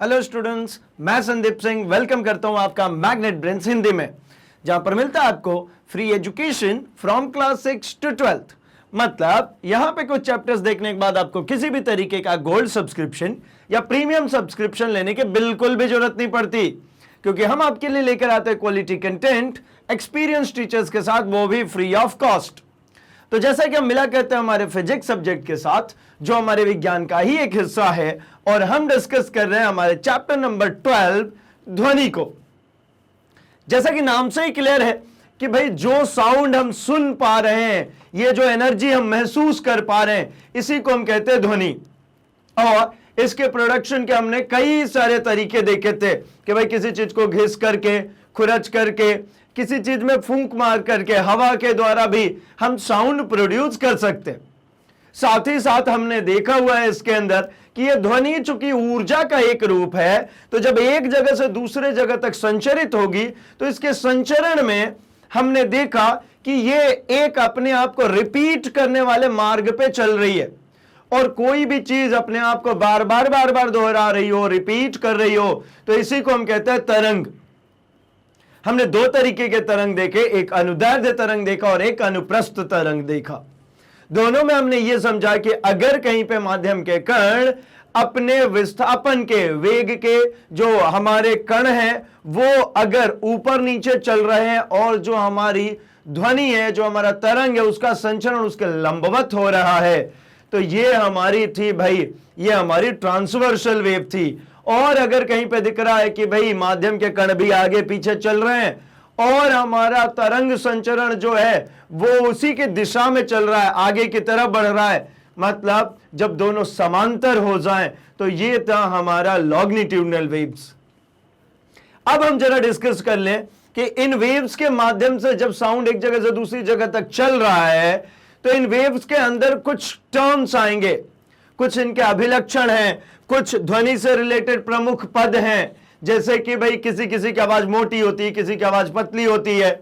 Hello students, मैं Sandeep Singh welcome करता हूं आपका मैग्नेट ब्रेन्स हिंदी में, जहां पर मिलता है आपको free education from class 6 to 12th। मतलब यहां पे कुछ चैप्टर्स देखने के बाद आपको किसी भी तरीके का गोल्ड सब्सक्रिप्शन या प्रीमियम सब्सक्रिप्शन लेने की बिल्कुल भी जरूरत नहीं पड़ती, क्योंकि हम आपके लिए लेकर आते हैं क्वालिटी कंटेंट एक्सपीरियंस टीचर्स के साथ, वो भी फ्री ऑफ कॉस्ट। तो जैसा कि हम मिला करते हैं हमारे फिजिक्स सब्जेक्ट के साथ, जो हमारे विज्ञान का ही एक हिस्सा है, और हम डिस्कस कर रहे हैं हमारे चैप्टर नंबर 12 ध्वनि को। जैसा कि नाम से ही क्लियर है कि भाई जो साउंड हम सुन पा रहे हैं, ये जो एनर्जी हम महसूस कर पा रहे हैं, इसी को हम कहते हैं ध्वनि। और इसके प्रोडक्शन के हमने कई सारे तरीके देखे थे कि भाई किसी चीज को घिस करके, खुरच करके, किसी चीज में फूंक मार करके, हवा के द्वारा भी हम साउंड प्रोड्यूस कर सकते हैं। साथ ही साथ हमने देखा हुआ है इसके अंदर कि यह ध्वनि चूंकि ऊर्जा का एक रूप है, तो जब एक जगह से दूसरे जगह तक संचरित होगी तो इसके संचरण में हमने देखा कि यह एक अपने आप को रिपीट करने वाले मार्ग पे चल रही है, और कोई भी चीज अपने आप को बार बार दोहरा रही हो, रिपीट कर रही हो, तो इसी को हम कहते हैं तरंग। हमने दो तरीके के तरंग देखे, एक अनुदैर्ध्य तरंग देखा और एक अनुप्रस्थ तरंग देखा। दोनों में हमने यह समझा कि अगर कहीं पे माध्यम के कण अपने विस्थापन के वेग के, जो हमारे कण हैं, वो अगर ऊपर नीचे चल रहे हैं, और जो हमारी ध्वनि है, जो हमारा तरंग है, उसका संचरण उसके लंबवत हो रहा है, तो ये हमारी थी भाई, ये हमारी ट्रांसवर्सल वेव थी। और अगर कहीं पे दिख रहा है कि भाई माध्यम के कण भी आगे पीछे चल रहे हैं और हमारा तरंग संचरण जो है वो उसी की दिशा में चल रहा है, आगे की तरफ बढ़ रहा है, मतलब जब दोनों समांतर हो जाएं, तो ये था हमारा लॉन्गिट्यूडिनल वेव्स। अब हम जरा डिस्कस कर लें कि इन वेव्स के माध्यम से जब साउंड एक जगह से दूसरी जगह तक चल रहा है, तो इन वेव्स के अंदर कुछ टर्म्स आएंगे, कुछ इनके अभिलक्षण हैं, कुछ ध्वनि से रिलेटेड प्रमुख पद हैं, जैसे कि भाई किसी किसी की आवाज मोटी होती है, किसी की आवाज पतली होती है,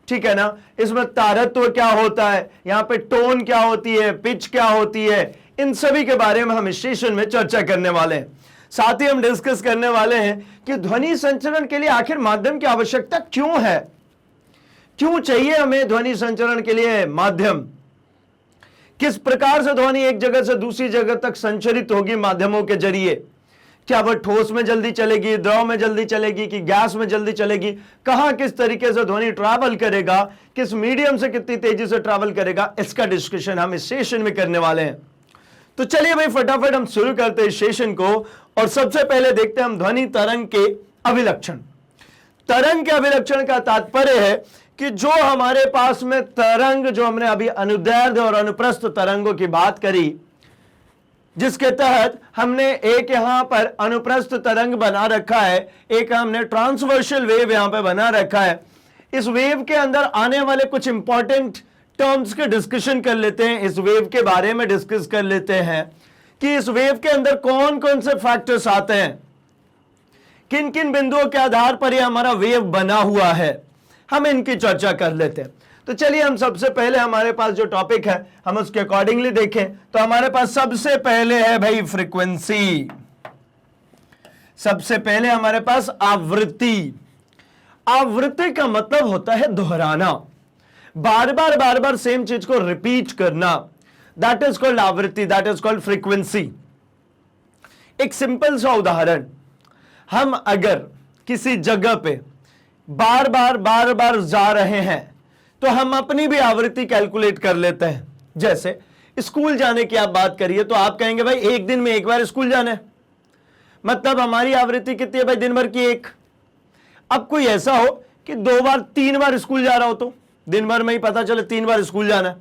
ठीक है ना। इसमें तारत्व क्या होता है, यहां पे टोन क्या होती है, पिच क्या होती है, इन सभी के बारे में हम इस सेशन में चर्चा करने वाले हैं। साथ ही हम डिस्कस करने वाले हैं कि ध्वनि संचरण के लिए आखिर माध्यम की आवश्यकता क्यों है, क्यों चाहिए हमें ध्वनि संचरण के लिए माध्यम, किस प्रकार से ध्वनि एक जगह से दूसरी जगह तक संचरित होगी माध्यमों के जरिए। क्या वह ठोस में जल्दी चलेगी, द्रव में जल्दी चलेगी, कि गैस में जल्दी चलेगी, कहां किस तरीके से ध्वनि ट्रैवल करेगा, किस मीडियम से कितनी तेजी से ट्रैवल करेगा, इसका डिस्कशन हम इस सेशन में करने वाले हैं। तो चलिए भाई फटाफट हम शुरू करते हैं इस सेशन को, और सबसे पहले देखते हैं हम ध्वनि तरंग के अभिलक्षण। तरंग के अभिलक्षण का तात्पर्य है कि जो हमारे पास में तरंग, जो हमने अभी अनुदैर्ध्य और अनुप्रस्थ तरंगों की बात करी, जिसके तहत हमने एक यहां पर अनुप्रस्थ तरंग बना रखा है, एक हमने ट्रांसवर्सल वेव यहां पे बना रखा है। इस वेव के अंदर आने वाले कुछ इंपॉर्टेंट टर्म्स के डिस्कशन कर लेते हैं, इस वेव के बारे में डिस्कस कर लेते हैं कि इस वेव के अंदर कौन कौन से फैक्टर्स आते हैं, किन किन बिंदुओं के आधार पर यह हमारा वेव बना हुआ है, हम इनकी चर्चा कर लेते हैं। तो चलिए हम सबसे पहले हमारे पास जो टॉपिक है हम उसके अकॉर्डिंगली देखें। तो हमारे पास सबसे पहले है भाई फ्रीक्वेंसी, सबसे पहले हमारे पास आवृत्ति। आवृत्ति का मतलब होता है दोहराना, बार बार सेम चीज को रिपीट करना, दैट इज कॉल्ड आवृत्ति, दैट इज कॉल्ड फ्रीक्वेंसी। एक सिंपल सा उदाहरण, हम अगर किसी जगह पे बार बार जा रहे हैं तो हम अपनी भी आवृत्ति कैलकुलेट कर लेते हैं। जैसे स्कूल जाने की आप बात करिए तो आप कहेंगे भाई एक दिन में एक बार स्कूल जाना है, मतलब हमारी आवृत्ति कितनी है भाई, दिन भर की एक। अब कोई ऐसा हो कि 2 बार 3 बार स्कूल जा रहा हो, तो दिन भर में ही पता चले 3 बार स्कूल जाना है,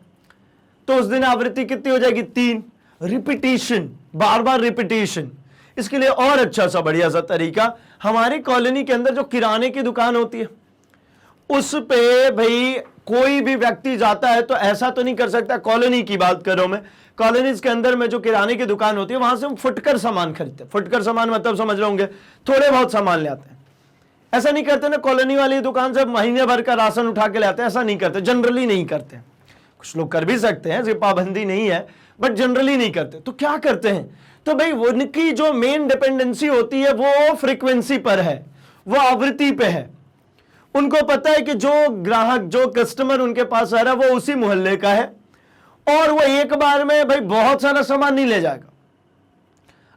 तो उस दिन आवृत्ति कितनी हो जाएगी, 3। रिपीटेशन, बार रिपीटेशन। इसके लिए और अच्छा सा बढ़िया सा तरीका, हमारी कॉलोनी के अंदर जो किराने की दुकान होती है, उस पे भाई कोई भी व्यक्ति जाता है तो ऐसा तो नहीं कर सकता, कॉलोनी की बात कर रहा हूं मैं, कॉलोनीज के अंदर में जो किराने की दुकान होती है वहां से हम फुटकर सामान खरीदते हैं। फुटकर सामान मतलब समझ रहे होंगे, थोड़े बहुत सामान ले आते हैं। ऐसा नहीं करते ना कॉलोनी वाली दुकान से महीने भर का राशन उठा के ले आते हैं, ऐसा नहीं करते, जनरली नहीं करते। कुछ लोग कर भी सकते हैं, पाबंदी नहीं है, बट जनरली नहीं करते। तो क्या करते हैं, तो भाई उनकी जो मेन डिपेंडेंसी होती है वो फ्रीक्वेंसी पर है, वो आवृत्ति पे है। उनको पता है कि जो ग्राहक, जो कस्टमर उनके पास आ रहा है वो उसी मोहल्ले का है, और वो एक बार में भाई बहुत सारा सामान नहीं ले जाएगा।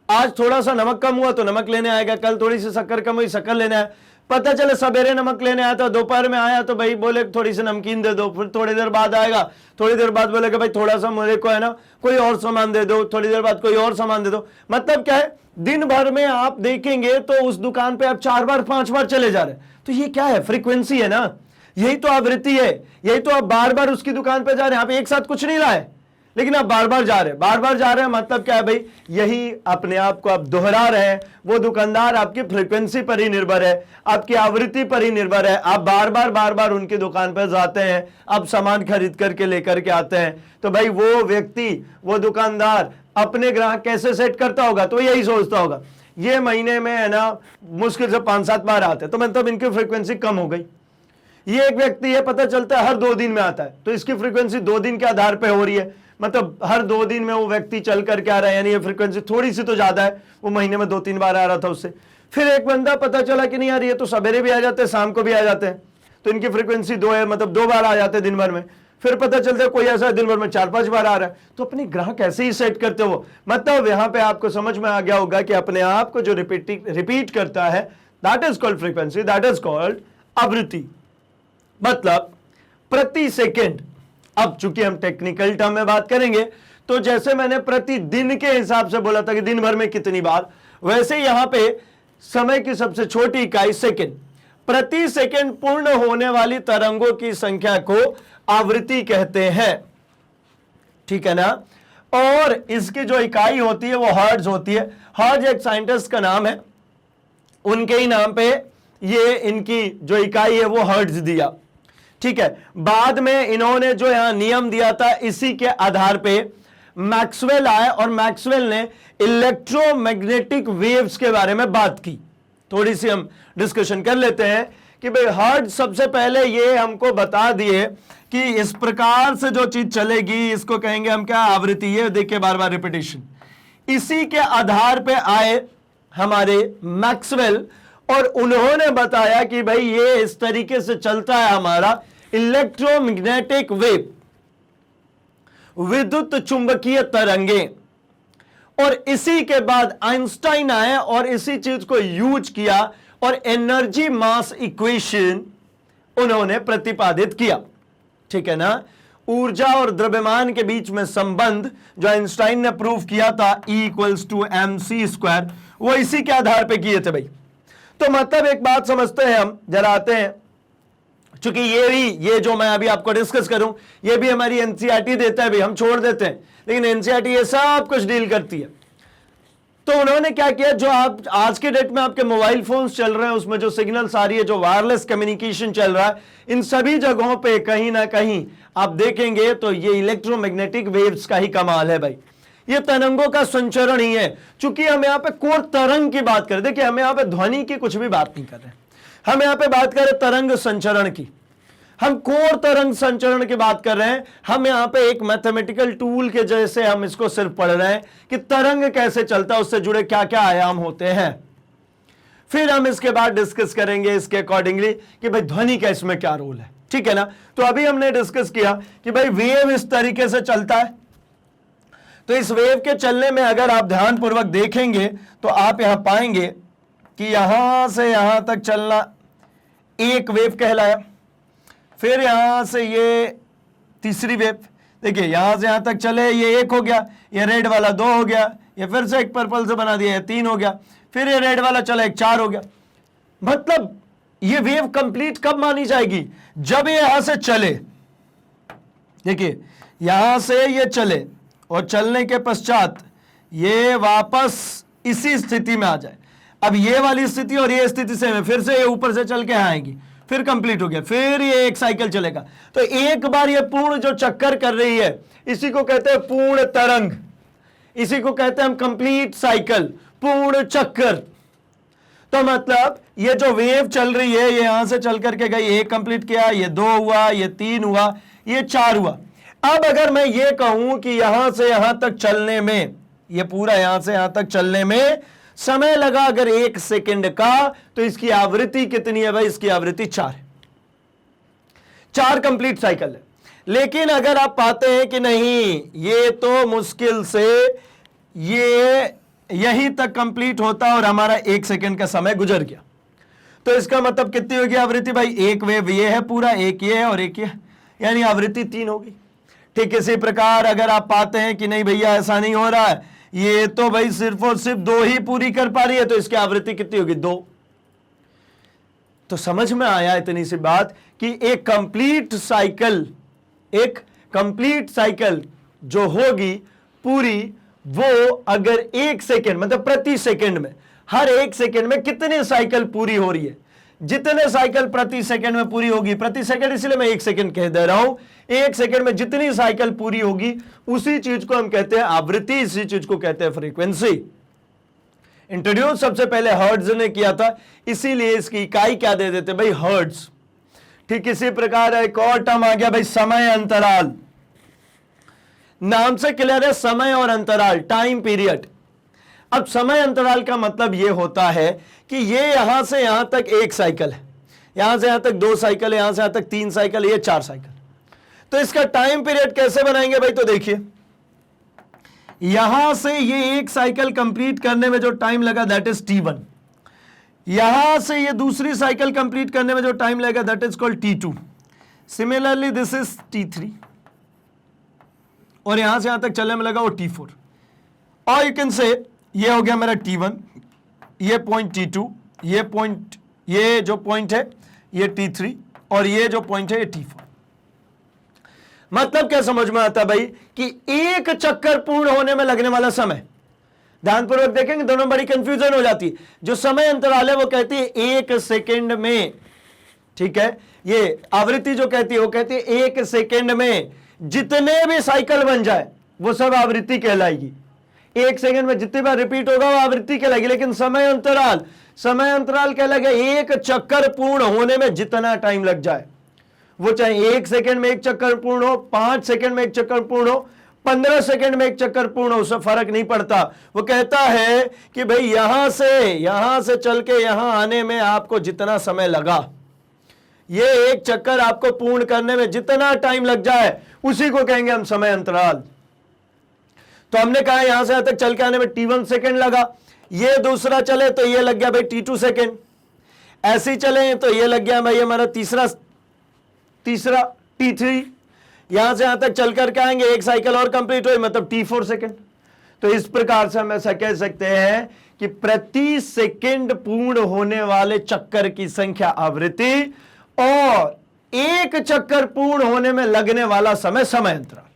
आज थोड़ा सा नमक कम हुआ तो नमक लेने आएगा, कल थोड़ी सी शक्कर कम हुई शक्कर लेने आया, पता चले सवेरे नमक लेने आया तो दोपहर में आया तो भाई बोले थोड़ी सी नमकीन दे दो, फिर थोड़ी देर बाद आएगा, थोड़ी देर बाद बोलेगा भाई थोड़ा सा मुझे को है ना कोई और सामान दे दो, थोड़ी देर बाद कोई और सामान दे दो। मतलब क्या है, दिन भर में आप देखेंगे तो उस दुकान पे आप 4 बार 5 बार चले जा रहे हैं। तो ये क्या है, फ्रीक्वेंसी है ना, यही तो आवृत्ति है, यही तो आप बार बार उसकी दुकान पे जा रहे हैं। आप एक साथ कुछ नहीं लाए, लेकिन आप बार बार जा रहे हैं, बार बार जा रहे हैं। मतलब क्या है भाई, यही अपने आप को आप दोहरा रहे हैं। वो दुकानदार आपकी फ्रीक्वेंसी पर ही निर्भर है, आपकी आवृत्ति पर ही निर्भर है। आप बार बार उनकी दुकान पर जाते हैं, आप सामान खरीद करके लेकर के आते हैं। तो भाई वो व्यक्ति, वो दुकानदार अपने ग्राहक कैसे सेट करता होगा, तो यही सोचता होगा ये महीने में है ना मुश्किल से 5-7 बार आते हैं, तो मतलब इनकी फ्रीक्वेंसी कम हो गई। ये एक व्यक्ति है, पता चलता है हर 2 दिन में आता है, तो इसकी फ्रीक्वेंसी 2 दिन के आधार पर हो रही है। मतलब हर 2 दिन में वो व्यक्ति चल करके आ रहा है, यानी ये फ्रीक्वेंसी थोड़ी सी तो ज्यादा है, वो महीने में 2-3 बार आ रहा था उससे। फिर एक बंदा पता चला कि नहीं यार ये तो सवेरे भी आ जाते हैं, शाम को भी आ जाते हैं, तो इनकी फ्रीक्वेंसी 2 है, मतलब 2 बार आ जाते हैं दिन भर में। फिर पता चलता है कोई ऐसा दिन भर में 4-5 बार आ रहा है। तो अपने ग्राहक ऐसे ही सेट करते हो। मतलब यहां पे आपको समझ में आ गया होगा कि अपने आप को जो रिपीट करता है, that is called frequency, that is called आवृत्ति। मतलब प्रति सेकेंड। अब चूंकि हम टेक्निकल टर्म में बात करेंगे, तो जैसे मैंने प्रतिदिन के हिसाब से बोला था कि दिन भर में कितनी बार, वैसे यहां पे समय की सबसे छोटी इकाई सेकेंड। प्रति सेकेंड पूर्ण होने वाली तरंगों की संख्या को आवृत्ति कहते हैं, ठीक है ना। और इसकी जो इकाई होती है वो हर्ट्ज होती है। हर्ट्ज एक साइंटिस्ट का नाम है, उनके ही नाम पे ये इनकी जो इकाई है वो हर्ट्ज दिया, ठीक है। बाद में इन्होंने जो यहां नियम दिया था, इसी के आधार पे मैक्सवेल आए और मैक्सवेल ने इलेक्ट्रोमैग्नेटिक वेव्स के बारे में बात की। थोड़ी सी हम डिस्कशन कर लेते हैं कि भाई हर्ट्ज सबसे पहले ये हमको बता दिए कि इस प्रकार से जो चीज चलेगी इसको कहेंगे हम क्या, आवृत्ति। ये देखिए बार बार रिपीटेशन। इसी के आधार पे आए हमारे मैक्सवेल और उन्होंने बताया कि भाई ये इस तरीके से चलता है हमारा इलेक्ट्रोमैग्नेटिक वेव, विद्युत चुंबकीय तरंगे। और इसी के बाद आइंस्टाइन आए और इसी चीज को यूज किया और एनर्जी मास इक्वेशन उन्होंने प्रतिपादित किया, ठीक है ना। ऊर्जा और द्रव्यमान के बीच में संबंध जो आइंस्टाइन ने प्रूव किया था, E=mc², वो इसी के आधार पे किए थे भाई। तो मतलब एक बात समझते हैं हम, जरा आते हैं, चूंकि ये जो मैं अभी आपको डिस्कस करूं, ये भी हमारी एनसीईआरटी देता है भाई, हम छोड़ देते हैं, लेकिन एनसीईआरटी ये सब कुछ डील करती है। तो उन्होंने क्या किया, जो आप आज के डेट में आपके मोबाइल फोन्स चल रहे हैं, उसमें जो सिग्नल्स आ रही है, जो वायरलेस कम्युनिकेशन चल रहा है, इन सभी जगहों पे कहीं ना कहीं आप देखेंगे तो ये इलेक्ट्रोमैग्नेटिक वेव्स का ही कमाल है भाई। ये तरंगों का संचरण ही है। चूंकि हम यहाँ पे कोर तरंग की बात करें, देखिए हम यहाँ पे ध्वनि की कुछ भी बात नहीं कर रहे, हम यहाँ पे बात करें तरंग संचरण की, हम कोर तरंग संचरण की बात कर रहे हैं। हम यहाँ पे एक मैथमेटिकल टूल के जैसे हम इसको सिर्फ पढ़ रहे हैं कि तरंग कैसे चलता है, उससे जुड़े क्या क्या आयाम होते हैं। फिर हम इसके बाद डिस्कस करेंगे इसके अकॉर्डिंगली कि भाई ध्वनि का इसमें क्या रोल है, ठीक है ना। तो अभी हमने डिस्कस किया कि भाई वेव इस तरीके से चलता है। तो इस वेव के चलने में अगर आप ध्यानपूर्वक देखेंगे तो आप यहां पाएंगे कि यहां से यहां तक चलना एक वेव कहलाया। फिर यहां से ये तीसरी वेव, देखिए यहां से यहां तक चले, ये 1 हो गया, ये रेड वाला 2 हो गया, ये फिर से एक पर्पल से बना दिया, ये 3 हो गया, फिर ये रेड वाला चला, एक 4 हो गया। मतलब ये वेव कंप्लीट कब मानी जाएगी, जब ये यहां से चले, देखिए यहां से ये चले और चलने के पश्चात ये वापस इसी स्थिति में आ जाए। अब ये वाली स्थिति और ये स्थिति सेम है, फिर से ये ऊपर से चल के आएगी, फिर कंप्लीट हो गया, फिर ये एक साइकिल चलेगा। तो एक बार ये पूर्ण जो चक्कर कर रही है, इसी को कहते हैं पूर्ण तरंग, इसी को कहते हैं हम कंप्लीट साइकिल, पूर्ण चक्कर। तो मतलब ये जो वेव चल रही है, ये यहां से चल करके गई, 1 कंप्लीट किया, ये 2 हुआ, ये 3 हुआ, ये 4 हुआ। अब अगर मैं ये कहूं कि यहां से यहां तक चलने में, ये पूरा यहां से यहां तक चलने में समय लगा अगर 1 सेकंड का, तो इसकी आवृत्ति कितनी है भाई? इसकी आवृत्ति 4 है, 4 कंप्लीट साइकिल है। लेकिन अगर आप पाते हैं कि नहीं, ये तो मुश्किल से ये यहीं तक कंप्लीट होता और हमारा 1 सेकंड का समय गुजर गया, तो इसका मतलब कितनी होगी आवृत्ति भाई? एक वेव ये है पूरा, एक ये है और एक ये है, यानी आवृत्ति 3 होगी। ठीक इसी प्रकार अगर आप पाते हैं कि नहीं भैया ऐसा नहीं हो रहा है, ये तो भाई सिर्फ और सिर्फ 2 ही पूरी कर पा रही है, तो इसकी आवृत्ति कितनी होगी? 2। तो समझ में आया इतनी सी बात कि एक कंप्लीट साइकिल जो होगी पूरी, वो अगर 1 सेकेंड मतलब प्रति सेकेंड में, हर 1 सेकेंड में कितने साइकिल पूरी हो रही है, जितने साइकिल प्रति सेकेंड में पूरी होगी, प्रति सेकेंड इसलिए मैं 1 सेकेंड कह दे रहा हूं, 1 सेकेंड में जितनी साइकिल पूरी होगी उसी चीज को हम कहते हैं आवृत्ति, इसी चीज को कहते हैं फ्रीक्वेंसी। इंट्रोड्यूस सबसे पहले हर्ट्ज ने किया था, इसीलिए इसकी इकाई क्या दे देते भाई? हर्ट्ज। ठीक इसी प्रकार एक और टर्म आ गया भाई, समय अंतराल। नाम से क्लियर है, समय और अंतराल, टाइम पीरियड। अब समय अंतराल का मतलब यह होता है कि ये यहां से यहां तक 1 साइकिल है, यहां से यहां तक 2 साइकिल है, यहां से यहां तक 3 साइकिल, ये 4 साइकिल। तो इसका टाइम पीरियड कैसे बनाएंगे भाई? तो देखिए, यहां से ये 1 साइकिल कंप्लीट करने में जो टाइम लगा दैट इज T1, यहां से ये दूसरी साइकिल कंप्लीट करने में जो टाइम लगेगा that is called T2, similarly this is T3, और यहां से यहां तक चलने में लगा वो T4। और यू कैन से ये हो गया मेरा T1, ये पॉइंट T2, ये जो पॉइंट है ये T3, और ये जो पॉइंट है ये T4। मतलब क्या समझ में आता भाई कि एक चक्कर पूर्ण होने में लगने वाला समय, ध्यानपूर्वक देखेंगे दोनों बड़ी कंफ्यूजन हो जाती है। जो समय अंतराल है वो कहती है 1 सेकेंड में, ठीक है, ये आवृत्ति जो कहती है वो कहती है 1 सेकेंड में जितने भी साइकिल बन जाए वो सब आवृत्ति कहलाएगी। 1 सेकेंड में जितनी बार रिपीट होगा वो आवृत्ति कहलाएगी। लेकिन समय अंतराल कहलाएगा एक चक्कर पूर्ण होने में जितना टाइम लग जाए, वो चाहे 1 सेकेंड में 1 चक्कर पूर्ण हो, 5 सेकेंड में 1 चक्कर पूर्ण हो, 15 सेकेंड में 1 चक्कर पूर्ण हो, उससे फर्क नहीं पड़ता। वो कहता है कि भाई यहां से चल के यहां आने में आपको जितना समय लगा, ये 1 चक्कर आपको पूर्ण करने में जितना टाइम लग जाए उसी को कहेंगे हम समय अंतराल। तो हमने कहा यहां से यहां तक चल के आने में T1 सेकेंड लगा, ये दूसरा चले तो ये लग गया भाई T2 सेकेंड, ऐसे चले तो ये लग गया भाई हमारा तीसरा T3, यहां से यहां तक चल करके आएंगे, 1 साइकिल और कंप्लीट हुई मतलब T4 सेकेंड। तो इस प्रकार से हम ऐसा कह सकते हैं कि प्रति सेकेंड पूर्ण होने वाले चक्कर की संख्या आवृत्ति, और 1 चक्कर पूर्ण होने में लगने वाला समय समय अंतराल।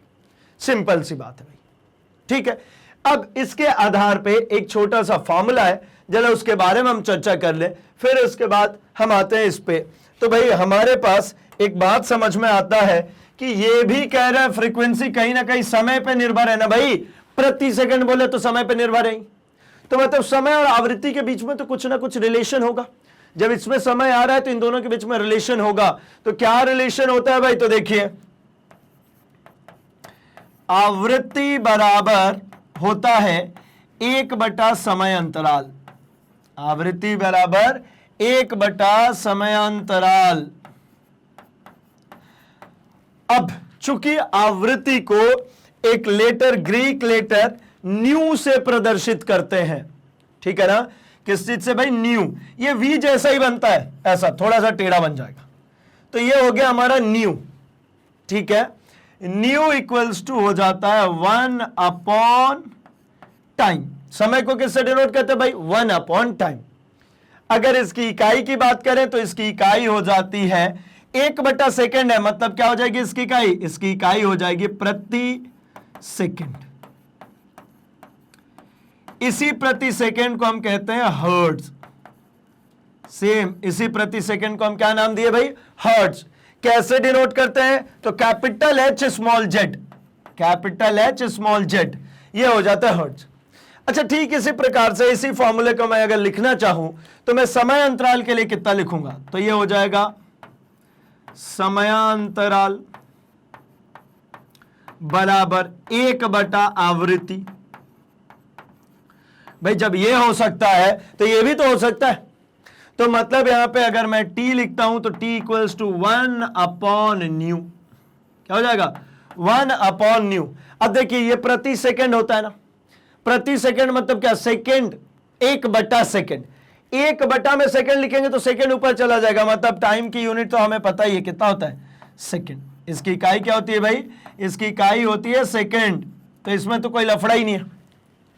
सिंपल सी बात है भाई, ठीक है। अब इसके आधार पे एक छोटा सा फॉर्मूला है, जरा उसके बारे में हम चर्चा कर ले, फिर उसके बाद हम आते हैं इस पे। तो भाई हमारे पास एक बात समझ में आता है कि ये भी कह रहा है फ्रीक्वेंसी कहीं ना कहीं समय पे निर्भर है ना भाई, प्रति सेकंड बोले तो समय पे निर्भर है, तो मतलब समय और आवृत्ति के बीच में तो कुछ ना कुछ रिलेशन होगा। जब इसमें समय आ रहा है तो इन दोनों के बीच में रिलेशन होगा। तो क्या रिलेशन होता है भाई? तो देखिए, आवृत्ति बराबर होता है 1 समय अंतराल, आवृत्ति बराबर 1 समय अंतराल। अब चूंकि आवृत्ति को एक लेटर, ग्रीक लेटर न्यू से प्रदर्शित करते हैं, ठीक है ना, किस चीज से भाई? न्यू। ये वी जैसा ही बनता है, ऐसा थोड़ा सा टेढ़ा बन जाएगा, तो ये हो गया हमारा न्यू, ठीक है। न्यू इक्वल्स टू हो जाता है 1 टाइम। समय को किससे डिनोट करते हैं भाई? 1 टाइम। अगर इसकी इकाई की बात करें तो इसकी इकाई हो जाती है 1 सेकेंड है, मतलब क्या हो जाएगी इसकी इकाई? इसकी इकाई हो जाएगी प्रति सेकेंड। इसी प्रति सेकेंड को हम कहते हैं हर्ट्ज। सेम इसी प्रति सेकेंड को हम क्या नाम दिए भाई? हर्ट्ज। कैसे डिनोट करते हैं? तो capital H small z, capital H small z, ये हो जाता है हर्ट्ज। अच्छा ठीक, इसी प्रकार से इसी फॉर्मूले को मैं अगर लिखना चाहूं तो मैं समय अंतराल के लिए कितना लिखूंगा? तो ये हो जाएगा समयांतराल बराबर 1/आवृत्ति। भाई जब ये हो सकता है तो ये भी तो हो सकता है। तो मतलब यहां पे अगर मैं t लिखता हूं तो t इक्वल्स टू 1/न्यू, क्या हो जाएगा 1/न्यू। अब देखिए ये प्रति सेकंड होता है ना, प्रति सेकंड मतलब क्या, सेकंड 1/सेकंड, 1/ में सेकंड लिखेंगे तो सेकंड ऊपर चला जाएगा, मतलब टाइम की यूनिट तो हमें पता ही है कितना होता है, सेकंड। इसकी इकाई क्या होती है भाई, इसकी इकाई होती है सेकंड, तो इसमें तो कोई लफड़ा ही नहीं है।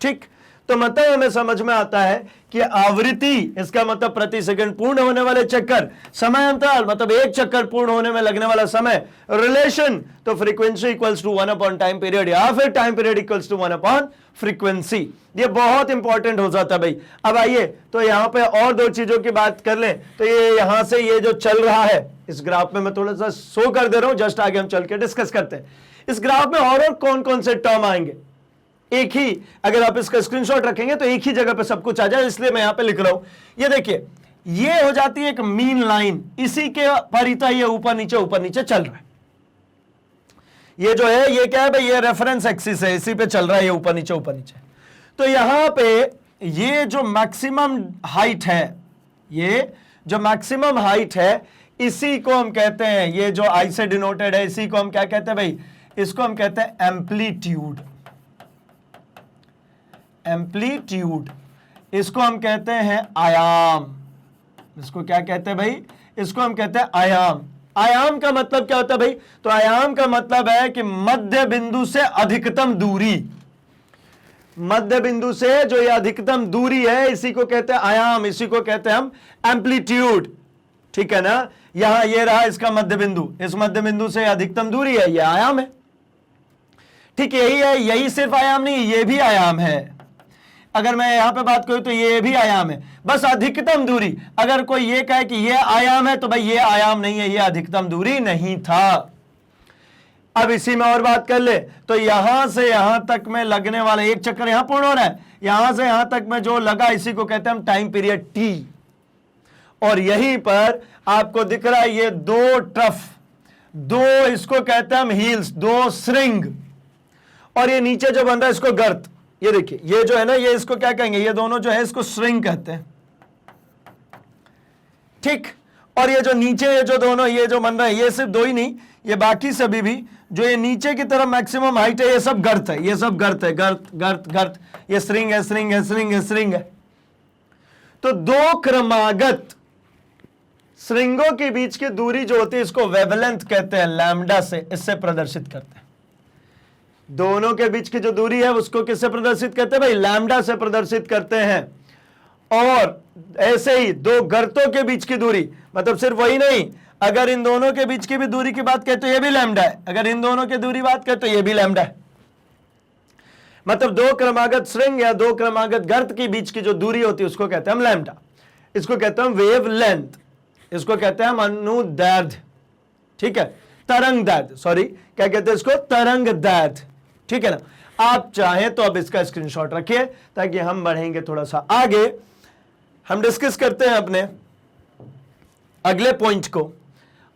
ठीक, तो मतलब हमें समझ में आता है कि आवृत्ति इसका मतलब प्रति सेकंड पूर्ण होने वाले चक्कर, समय अंतराल मतलब एक चक्कर पूर्ण होने में लगने वाला समय, रिलेशन तो frequency equals to 1 time period या फिर time period equals to 1 frequency. ये बहुत इंपॉर्टेंट हो जाता है भाई। अब आइए तो यहां पे और दो चीजों की बात कर लें। तो ये यहां से ये जो चल रहा है इस ग्राफ में मैं थोड़ा सा शो कर दे रहा हूं, जस्ट आगे हम चल के डिस्कस करते हैं। इस ग्राफ में और कौन कौन से टर्म आएंगे, एक ही, अगर आप इसका स्क्रीनशॉट रखेंगे तो एक ही जगह पे सब कुछ आ जाए, इसलिए मैं यहां पे लिख रहा हूं। ये देखिए ये हो जाती है एक मीन लाइन, इसी के परिता ये ऊपर नीचे चल रहा है। ये जो है ये क्या है भाई, ये रेफरेंस एक्सिस है, इसी पे चल रहा है, ये ऊपर नीचे। तो यहां पे ये जो मैक्सिमम हाइट है, ये जो मैक्सिमम हाइट है इसी को हम कहते हैं, ये जो आई से डिनोटेड है इसी को हम क्या कहते हैं भाई, इसको हम कहते हैं एम्पलीट्यूड। एम्पलीट्यूड इसको हम कहते हैं आयाम। इसको क्या कहते हैं भाई, इसको हम कहते हैं आयाम। आयाम का मतलब क्या होता है भाई, तो आयाम का मतलब है कि मध्य बिंदु से अधिकतम दूरी, मध्य बिंदु से जो ये अधिकतम दूरी है इसी को कहते हैं आयाम, इसी को कहते हैं हम एम्पलीट्यूड। ठीक है ना, यहां ये रहा इसका मध्य बिंदु, इस मध्य बिंदु से अधिकतम दूरी है, ये आयाम है। ठीक यही है, यही सिर्फ आयाम नहीं, ये भी आयाम है। अगर मैं यहां पे बात करूं तो ये भी आयाम है, बस अधिकतम दूरी। अगर कोई ये कहे कि ये आयाम है तो भाई ये आयाम नहीं है, ये अधिकतम दूरी नहीं था। अब इसी में और बात कर ले तो यहां से यहां तक में लगने वाला एक चक्कर यहां पूर्ण हो रहा है, यहां से यहां तक में जो लगा इसी को कहते हैं हम टाइम पीरियड टी। और यहीं पर आपको दिख रहा है ये दो ट्रफ, दो इसको कहते हैं हम हील्स, दो श्रिंग, और ये नीचे जो बन रहा है इसको गर्त। ये देखिए ये जो है ना, ये इसको क्या कहेंगे, ये दोनों जो है इसको श्रिंग कहते हैं। ठीक, और ये जो नीचे ये जो दोनों ये जो बन रहा है, ये सिर्फ दो ही नहीं, ये बाकी सभी भी जो ये नीचे की तरफ मैक्सिमम हाइट है ये सब गर्त है, ये सब गर्त है, गर्त गर्त गर्त, ये श्रिंग है, श्रिंग है, श्रिंग है, श्रिंग है। तो दो क्रमागत श्रिंगों के बीच की दूरी जो होती है इसको वेवलेंथ कहते हैं, लैम्डा से इससे प्रदर्शित करते हैं। दोनों के बीच की जो दूरी है उसको किससे प्रदर्शित करते हैं भाई, लैम्डा से प्रदर्शित करते हैं। और ऐसे ही दो गर्तों के बीच की दूरी, मतलब सिर्फ वही नहीं, अगर इन दोनों के बीच की भी दूरी की बात करें तो ये भी लैम्डा है, अगर इन दोनों की दूरी बात करें तो ये भी लैम्डा है। मतलब दो क्रमागत श्रिंग या दो क्रमागत गर्त के बीच की जो दूरी होती है उसको कहते हैं हम लैम्डा, इसको कहते हैं हम वेव लेंथ, इसको कहते हैं हम अनुदैर्ध्य। ठीक है, तरंग दैर्ध्य, सॉरी क्या कहते हैं इसको, तरंग दैर्ध्य। ठीक है ना, आप चाहें तो अब इसका स्क्रीनशॉट रखिए ताकि हम बढ़ेंगे थोड़ा सा आगे। हम डिस्कस करते हैं अपने अगले पॉइंट को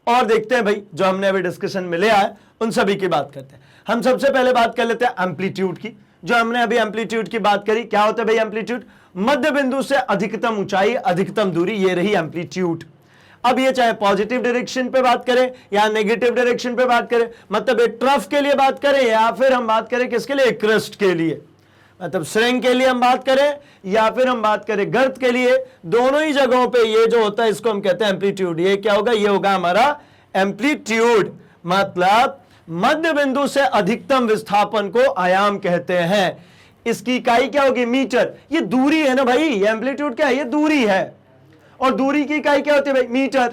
और देखते हैं भाई जो हमने अभी डिस्कशन में लिया है उन सभी की बात करते हैं। हम सबसे पहले बात कर लेते हैं एम्पलीट्यूड की। जो हमने अभी एम्पलीट्यूड की बात करी, क्या होता है भाई एम्पलीट्यूड, मध्य बिंदु से अधिकतम ऊंचाई, अधिकतम दूरी, ये रही एम्पलीट्यूड। अब ये चाहे पॉजिटिव डायरेक्शन पे बात करें या नेगेटिव डायरेक्शन पे बात करें, मतलब एक ट्रफ के लिए बात करें या फिर हम बात करें किसके लिए, क्रेस्ट के लिए, मतलब श्रिंग के लिए हम बात करें या फिर हम बात करें गर्त के लिए, दोनों ही जगहों पे ये जो होता है इसको हम कहते हैं एम्पलीट्यूड। ये क्या होगा, ये होगा हमारा एम्पलीट्यूड, मतलब मध्य बिंदु से अधिकतम विस्थापन को आयाम कहते हैं। इसकी इकाई क्या होगी, मीटर। ये दूरी है ना भाई, एम्पलीट्यूड क्या है, ये दूरी है, और दूरी की इकाई क्या होती है भाई, मीटर।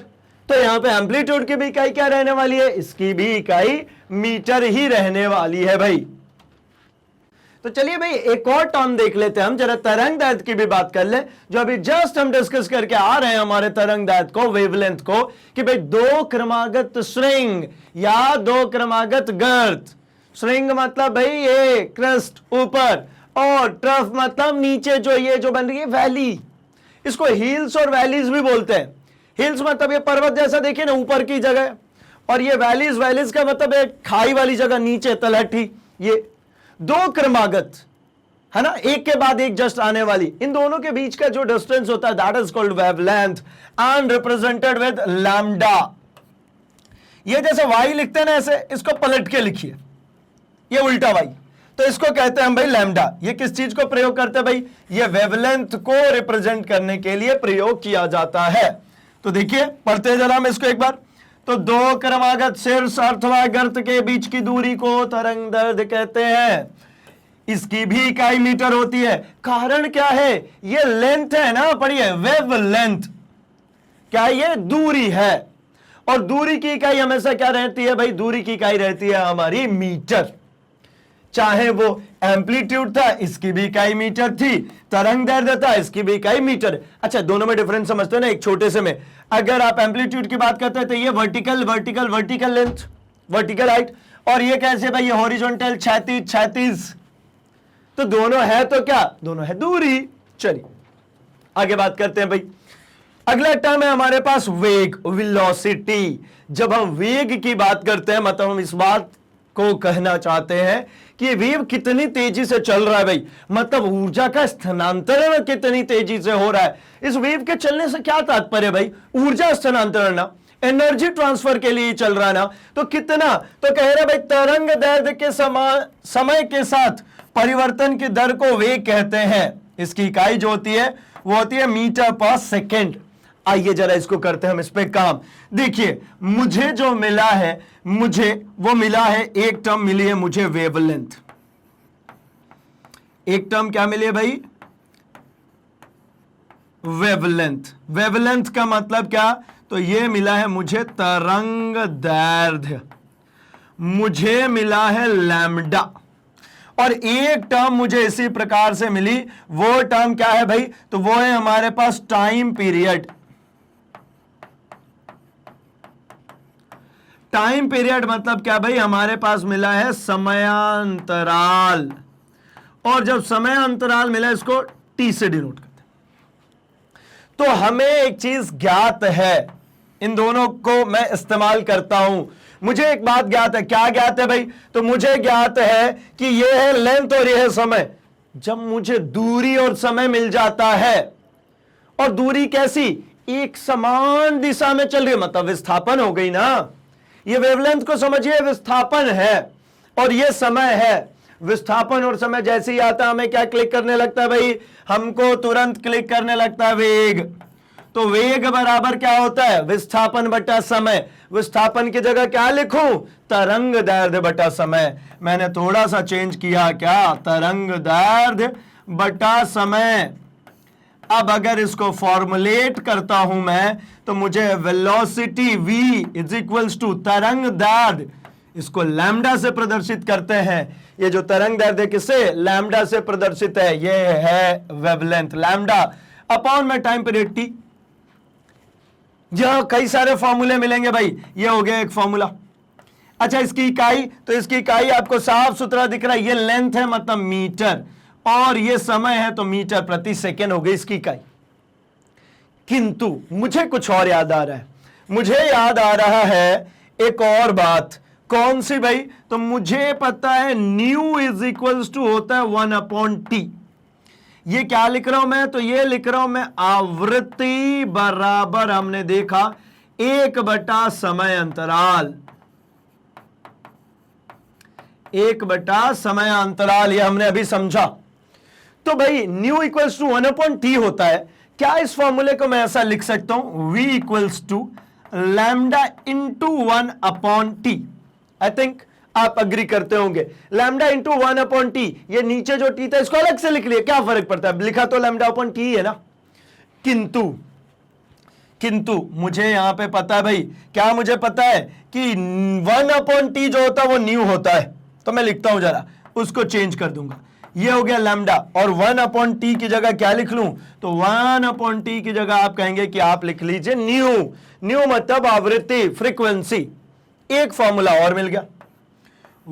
तो यहां पे एम्पलीट्यूड की भी इकाई क्या रहने वाली है, इसकी भी इकाई मीटर ही रहने वाली है भाई। तो चलिए भाई एक और टर्म देख लेते हैं हम, जरा तरंग दैर्ध्य की भी बात कर ले, जो अभी जस्ट हम डिस्कस करके आ रहे हैं हमारे तरंग दैर्ध्य को, वेवलेंथ को, कि भाई दो क्रमागत श्रिंग या दो क्रमागत गर्त। श्रिंग मतलब भाई ये क्रेस्ट ऊपर, और ट्रफ मतलब नीचे जो ये जो बन रही है वैली, इसको हिल्स और वैलीज भी बोलते हैं। हिल्स मतलब ये पर्वत जैसा देखिए ना ऊपर की जगह, और ये वैलीज, वैलीज का मतलब एक खाई वाली जगह नीचे तलहटी, ये दो क्रमागत है ना, एक के बाद एक जस्ट आने वाली, इन दोनों के बीच का जो डिस्टेंस होता है that is called wavelength and represented with lambda. ये जैसे वाई लिखते हैं ना, ऐसे इसको पलट के लिखिए, ये उल्टा वाई, तो इसको कहते हैं हम भाई लैम्डा। ये किस चीज को प्रयोग करते हैं भाई, ये वेवलेंथ को रिप्रेजेंट करने के लिए प्रयोग किया जाता है। तो देखिए पढ़ते जरा हम इसको एक बार। तो दो क्रमागत शीर्ष अथवा गर्त के बीच की दूरी को तरंग दैर्ध्य कहते हैं। इसकी भी इकाई मीटर होती है। कारण क्या है, ये लेंथ है ना, पढ़िए वेव लेंथ, क्या ये दूरी है, और दूरी की इकाई हमेशा क्या रहती है भाई, दूरी की इकाई रहती है हमारी मीटर। चाहे वो एम्पलीट्यूड था, इसकी भी इकाई मीटर थी, तरंग दैर्ध्य था, इसकी भी इकाई मीटर। अच्छा दोनों में डिफरेंस समझते हैं ना, एक छोटे से में अगर आप एम्पलीट्यूड की बात करते हैं तो ये vertical vertical vertical length, vertical height, और ये कैसे भाई, ये हॉरिजॉन्टल क्षैतिज क्षैतिज, तो दोनों है तो क्या, दोनों है दूरी। चलिए आगे बात करते हैं भाई। अगला टर्म है हमारे पास वेग, वेलोसिटी। जब हम वेग की बात करते हैं मतलब हम इस बात को कहना चाहते हैं कि वेव कितनी तेजी से चल रहा है भाई, मतलब ऊर्जा का स्थानांतरण कितनी तेजी से हो रहा है। इस वेव के चलने से क्या तात्पर्य भाई, ऊर्जा स्थानांतरण ना, एनर्जी ट्रांसफर के लिए चल रहा है ना, तो कितना, तो कह रहे भाई तरंग दैर्ध्य के समय के साथ परिवर्तन की दर को वेग कहते हैं। इसकी इकाई जो होती है वो होती है मीटर पर सेकेंड। आइए जरा इसको करते हैं हम इस पे काम। देखिए मुझे जो मिला है, मुझे वो मिला है, एक टर्म मिली है मुझे वेवलेंथ। एक टर्म क्या मिली है भाई, वेवलेंथ। वेवलेंथ का मतलब क्या, तो ये मिला है मुझे तरंग दैर्ध्य, मुझे मिला है लैम्डा, और एक टर्म मुझे इसी प्रकार से मिली, वो टर्म क्या है भाई, तो वो है हमारे पास टाइम पीरियड। टाइम पीरियड मतलब क्या भाई, हमारे पास मिला है समयांतराल, और जब समयांतराल मिला इसको टी से डिनोट करते हैं। तो हमें एक चीज ज्ञात है, इन दोनों को मैं इस्तेमाल करता हूं। मुझे एक बात ज्ञात है, क्या ज्ञात है भाई, तो मुझे ज्ञात है कि ये है लेंथ और ये है समय। जब मुझे दूरी और समय मिल जाता है, और दूरी कैसी, एक समान दिशा में चल रही है, मतलब विस्थापन हो गई ना, ये वेवलेंथ को समझिए विस्थापन है, और ये समय है। विस्थापन और समय जैसे ही आता है हमें क्या क्लिक करने लगता है भाई, हमको तुरंत क्लिक करने लगता है वेग। तो वेग बराबर क्या होता है, विस्थापन बटा समय। विस्थापन की जगह क्या लिखूं, तरंग दैर्ध्य बटा समय। मैंने थोड़ा सा चेंज किया, क्या, तरंग दैर्ध्य बटा समय। अब अगर इसको फॉर्मुलेट करता हूं मैं, तो मुझे velocity v is equals to तरंग दैर्ध्य, इसको लैम्डा से प्रदर्शित करते हैं। ये जो तरंग दैर्ध्य किससे, लैम्डा से प्रदर्शित है, ये है वेवलेंथ, लैम्डा अपॉन में टाइम पीरियड t। यहां कई सारे फॉर्मूले मिलेंगे भाई, ये हो गया एक फॉर्मूला। अच्छा इसकी इकाई, तो इसकी इकाई आपको साफ सुथरा दिख रहा है, ये लेंथ है मतलब मीटर, और ये समय है तो मीटर प्रति सेकेंड हो गई इसकी इकाई। किंतु मुझे कुछ और याद आ रहा है, मुझे याद आ रहा है एक और बात। कौन सी भाई, तो मुझे पता है न्यू इज इक्वल्स टू होता है 1/t। ये क्या लिख रहा हूं मैं, तो ये लिख रहा हूं मैं आवृत्ति बराबर, हमने देखा 1 समय अंतराल, 1 समय अंतराल, ये हमने अभी समझा। तो भाई न्यू इक्वल्स टू 1/t होता है। क्या इस फॉर्मूले को मैं ऐसा लिख सकता हूं, v equals to lambda into 1/t। I think आप अग्री करते होंगे, लैम्डा इंटू 1/t, ये नीचे जो t था इसको अलग से लिख लिया, क्या फर्क पड़ता है, लिखा तो लैम्डा अपॉन t है ना। किंतु मुझे यहां पे पता है भाई, क्या मुझे पता है कि 1/t जो होता है वो न्यू होता है, तो मैं लिखता हूं जरा, उसको चेंज कर दूंगा, ये हो गया लैम्डा, और 1/t की जगह क्या लिख लूं, तो 1/t की जगह आप कहेंगे कि आप लिख लीजिए न्यू। न्यू मतलब आवृत्ति, फ्रीक्वेंसी। एक फॉर्मूला और मिल गया,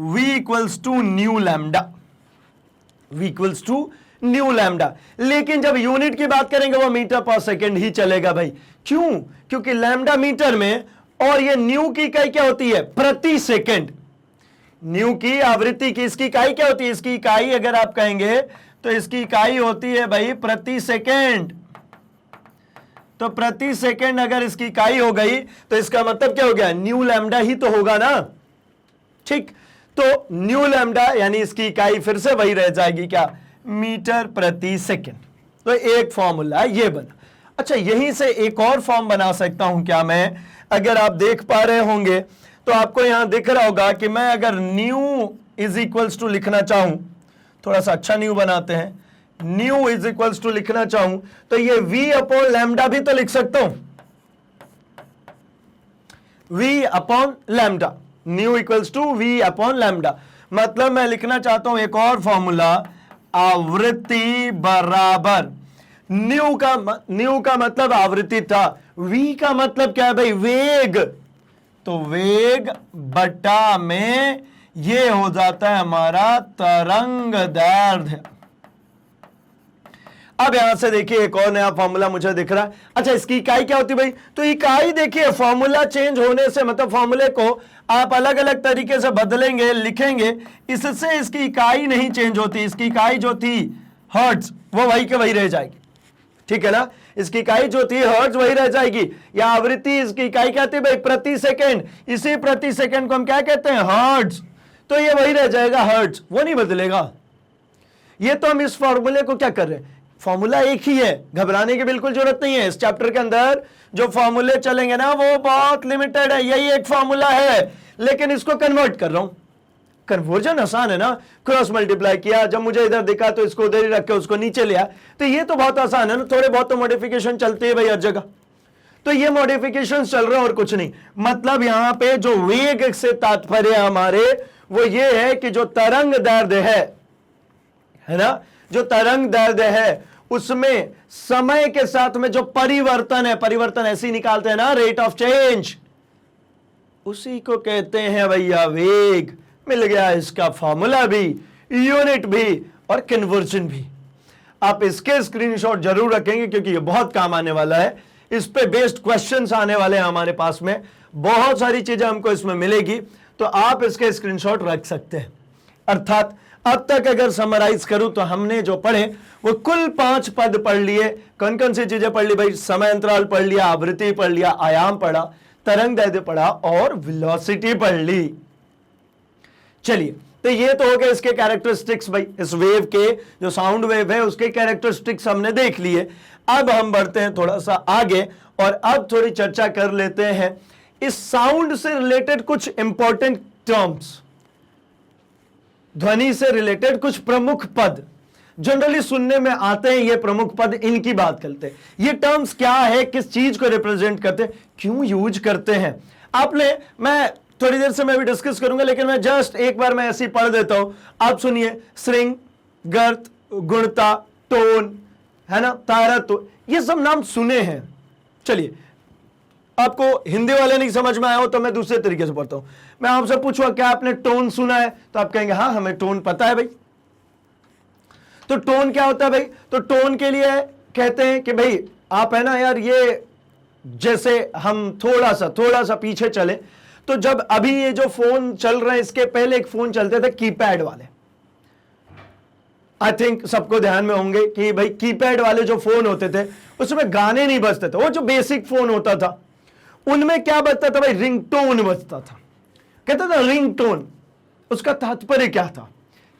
v equals to nu lambda, v equals to nu lambda. लेकिन जब यूनिट की बात करेंगे वो मीटर पर सेकेंड ही चलेगा भाई। क्यों, क्योंकि लैम्डा मीटर में और ये न्यू की इकाई क्या होती है? प्रति सेकंड। न्यू की आवृत्ति की इसकी इकाई क्या होती है? इसकी इकाई अगर आप कहेंगे तो इसकी इकाई होती है भाई प्रति सेकंड। तो प्रति सेकंड अगर इसकी इकाई हो गई तो इसका मतलब क्या हो गया? न्यू लैम्डा ही तो होगा ना। ठीक, तो न्यू लैम्डा यानी इसकी इकाई फिर से वही रह जाएगी, क्या? मीटर प्रति सेकंड। तो एक फॉर्मूला ये बना। अच्छा, यहीं से एक और फॉर्म बना सकता हूं क्या मैं? अगर आप देख पा रहे होंगे तो आपको यहां दिख रहा होगा कि मैं अगर न्यू इज इक्वल्स टू लिखना चाहूं, थोड़ा सा अच्छा न्यू बनाते हैं, न्यू इज इक्वल्स टू लिखना चाहूं तो ये v अपॉन लैम्डा भी तो लिख सकता हूं, v upon lambda, nu equals to v upon lambda. मतलब मैं लिखना चाहता हूं एक और फॉर्मूला, आवृत्ति बराबर न्यू का मतलब आवृत्ति था, v का मतलब क्या है भाई? वेग। तो वेग बटा में ये हो जाता है हमारा तरंग दैर्ध्य। अब यहां से देखिए एक और नया फॉर्मूला मुझे दिख रहा है। अच्छा, इसकी इकाई क्या होती है भाई? तो इकाई देखिए, फॉर्मूला चेंज होने से मतलब फॉर्मूले को आप अलग अलग तरीके से बदलेंगे, लिखेंगे, इससे इसकी इकाई नहीं चेंज होती। इसकी इकाई जो थी हर्ट्ज, वो वही के वही रह जाएगी। ठीक है ना? इसकी इकाई जो थी हर्ट्ज वही रह जाएगी। या आवृत्ति, इसकी इकाई क्या थी भाई? प्रति सेकंड। इसी प्रति सेकंड को हम क्या कहते हैं? हर्ट्ज। तो ये वही रह जाएगा, हर्ट्ज, वो नहीं बदलेगा। ये तो हम इस फॉर्मूले को क्या कर रहे हैं? फॉर्मूला एक ही है, घबराने की बिल्कुल जरूरत नहीं है। इस चैप्टर के अंदर जो फॉर्मूले चलेंगे ना वो बहुत लिमिटेड है, यही एक फॉर्मूला है, लेकिन इसको कन्वर्ट कर रहा हूं। कन्वर्जन आसान है ना, क्रॉस मल्टीप्लाई किया, जब मुझे इधर दिखा तो इसको उधर ही रख के उसको नीचे लिया, तो ये तो बहुत आसान है ना। थोड़े बहुत तो मॉडिफिकेशन चलते हैं भाई हर जगह, तो ये मॉडिफिकेशन चल रहे हैं और कुछ नहीं। मतलब यहां पे जो वेग से तात्पर्य हमारे वो ये है कि जो तरंग दैर्ध्य है ना, जो तरंग दैर्ध्य है उसमें समय के साथ में जो परिवर्तन है, परिवर्तन ऐसे ही निकालते हैं ना, रेट ऑफ चेंज, उसी को कहते हैं भैया वेग। मिल गया इसका फॉर्मूला भी, यूनिट भी और कन्वर्जन भी। आप इसके स्क्रीनशॉट जरूर रखेंगे क्योंकि ये बहुत काम आने वाला है। इस पे बेस्ड क्वेश्चंस आने वाले हैं हमारे पास में, बहुत सारी चीजें हमको इसमें मिलेगी, तो आप इसके स्क्रीनशॉट रख सकते हैं। अर्थात अब तक अगर समराइज करूं तो हमने जो पढ़े वो कुल 5 पद पढ़ लिए। कौन कौन सी चीजें पढ़ ली भाई? समय अंतराल पढ़ लिया, आवृत्ति पढ़ लिया, आयाम पढ़ा, तरंग दैर्ध्य पढ़ा और वेलोसिटी पढ़ ली। चलिए, तो ये तो हो गए इसके कैरेक्टरिस्टिक्स भाई, इस वेव के जो साउंड वेव है उसके कैरेक्टरिस्टिक्स हमने देख लिए। अब हम बढ़ते हैं थोड़ा सा आगे और अब थोड़ी चर्चा कर लेते हैं इस साउंड से रिलेटेड कुछ इंपॉर्टेंट टर्म्स, ध्वनि से रिलेटेड कुछ प्रमुख पद जनरली सुनने में आते हैं। ये प्रमुख पद, इनकी बात करते हैं। ये टर्म्स क्या है, किस चीज को रिप्रेजेंट करते हैं, क्यों यूज करते हैं। आपने, मैं थोड़ी देर से मैं भी डिस्कस करूंगा, लेकिन मैं जस्ट एक बार मैं ऐसे ही पढ़ देता हूं, आप सुनिए। श्रृंग, गर्त, गुणता, टोन, है ना, तारत्व, ये सब नाम सुने हैं। चलिए, आपको हिंदी वाले नहीं समझ में आया हो तो मैं दूसरे तरीके से पढ़ता हूं। मैं आपसे पूछूंगा क्या आपने टोन सुना है, तो आप कहेंगे हाँ हमें टोन पता है भाई। तो टोन क्या होता है भाई? तो टोन के लिए कहते हैं कि भाई आप, है ना यार, ये जैसे हम थोड़ा सा पीछे चले तो जब अभी ये जो फोन चल रहे हैं, इसके पहले एक फोन चलते थे कीपैड वाले। आई थिंक सबको ध्यान में होंगे कि भाई कीपैड वाले जो फोन होते थे उसमें गाने नहीं बजते थे। वो जो बेसिक फोन होता था उनमें क्या बजता था भाई? रिंगटोन बजता था। कहता था रिंगटोन, उसका तात्पर्य क्या था,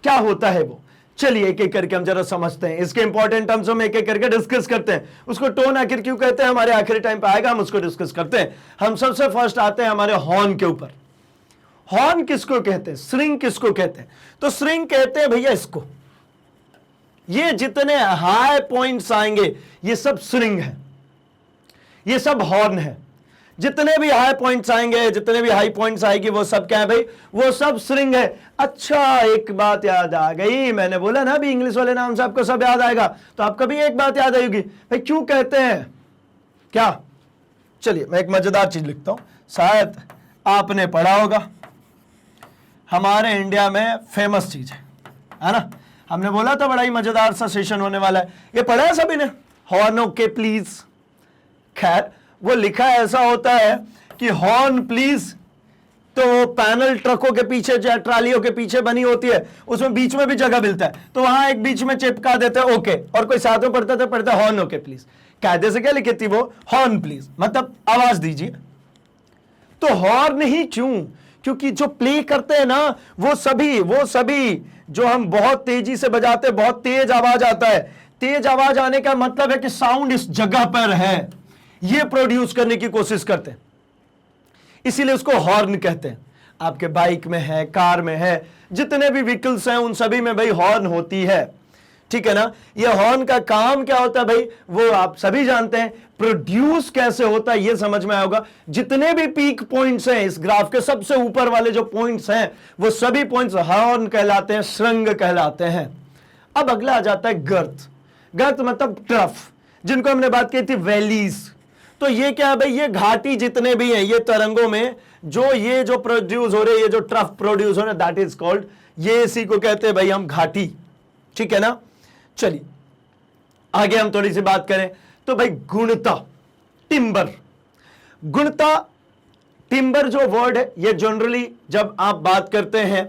क्या होता है वो? चलिए एक एक करके हम जरा समझते हैं। इसके इंपॉर्टेंट टर्म्स हम एक एक करके डिस्कस करते हैं। उसको टोन आखिर क्यों कहते हैं, हमारे आखिरी टाइम पे आएगा, हम उसको डिस्कस करते हैं। हम सबसे फर्स्ट आते हैं हमारे हॉर्न के ऊपर। हॉर्न किसको कहते हैं, श्रिंग किसको कहते हैं? तो श्रिंग कहते हैं भैया इसको, ये जितने हाई पॉइंट्स आएंगे ये सब श्रिंग है, ये सब हॉर्न है। जितने भी हाई पॉइंट्स आएंगे, जितने भी हाई पॉइंट्स आएगी, वो सब क्या है भाई? वो सब श्रिंग है। अच्छा, एक बात याद आ गई, मैंने बोला ना अभी इंग्लिश वाले नाम से आपको सब याद आएगा, तो आपको भी एक बात याद आएगी भाई क्यों कहते हैं क्या। चलिए मैं एक मजेदार चीज लिखता हूं, शायद आपने पढ़ा होगा, हमारे इंडिया में फेमस चीज है ना। हमने बोला था बड़ा ही मजेदार सा सेशन होने वाला है, ये पढ़ा है सभी ने? Horn okay please. खैर, वो लिखा ऐसा होता है कि हॉर्न प्लीज, तो वो पैनल ट्रकों के पीछे या ट्रालियों के पीछे बनी होती है, उसमें बीच में भी जगह मिलता है, तो वहां एक बीच में चिपका देते हैं ओके, और कोई साथ में पढ़ता हॉर्न ओके प्लीज। कायदे से क्या लिखी थी वो? हॉर्न प्लीज, मतलब आवाज दीजिए। तो हॉर्न ही क्यों? क्योंकि जो प्ले करते हैं ना वो सभी जो हम बहुत तेजी से बजाते हैं, बहुत तेज आवाज आता है। तेज आवाज आने का मतलब है कि साउंड इस जगह पर है, ये प्रोड्यूस करने की कोशिश करते हैं, इसीलिए उसको हॉर्न कहते हैं। आपके बाइक में है, कार में है, जितने भी व्हीकल्स हैं उन सभी में भाई हॉर्न होती है, ठीक है ना। ये हॉर्न का काम क्या होता है भाई, वो आप सभी जानते हैं। प्रोड्यूस कैसे होता है ये समझ में आएगा। जितने भी पीक पॉइंट्स हैं इस ग्राफ के, सबसे ऊपर वाले जो पॉइंट्स हैं वो सभी पॉइंट्स हॉर्न कहलाते हैं, श्रृंग कहलाते हैं। अब अगला आ जाता है गर्त। गर्त मतलब ट्रफ, जिनको हमने बात की थी वैलीज। तो ये क्या है भाई, ये घाटी जितने भी हैं, ये तरंगों में जो प्रोड्यूस हो रहे, ये जो ट्रफ प्रोड्यूस हो रहे, दैट इज कॉल्ड, ये इसी को कहते हैं भाई हम घाटी, ठीक है ना। चलिए आगे हम थोड़ी सी बात करें तो भाई गुणता, टिम्बर। गुणता, टिम्बर जो वर्ड है, ये जनरली जब आप बात करते हैं,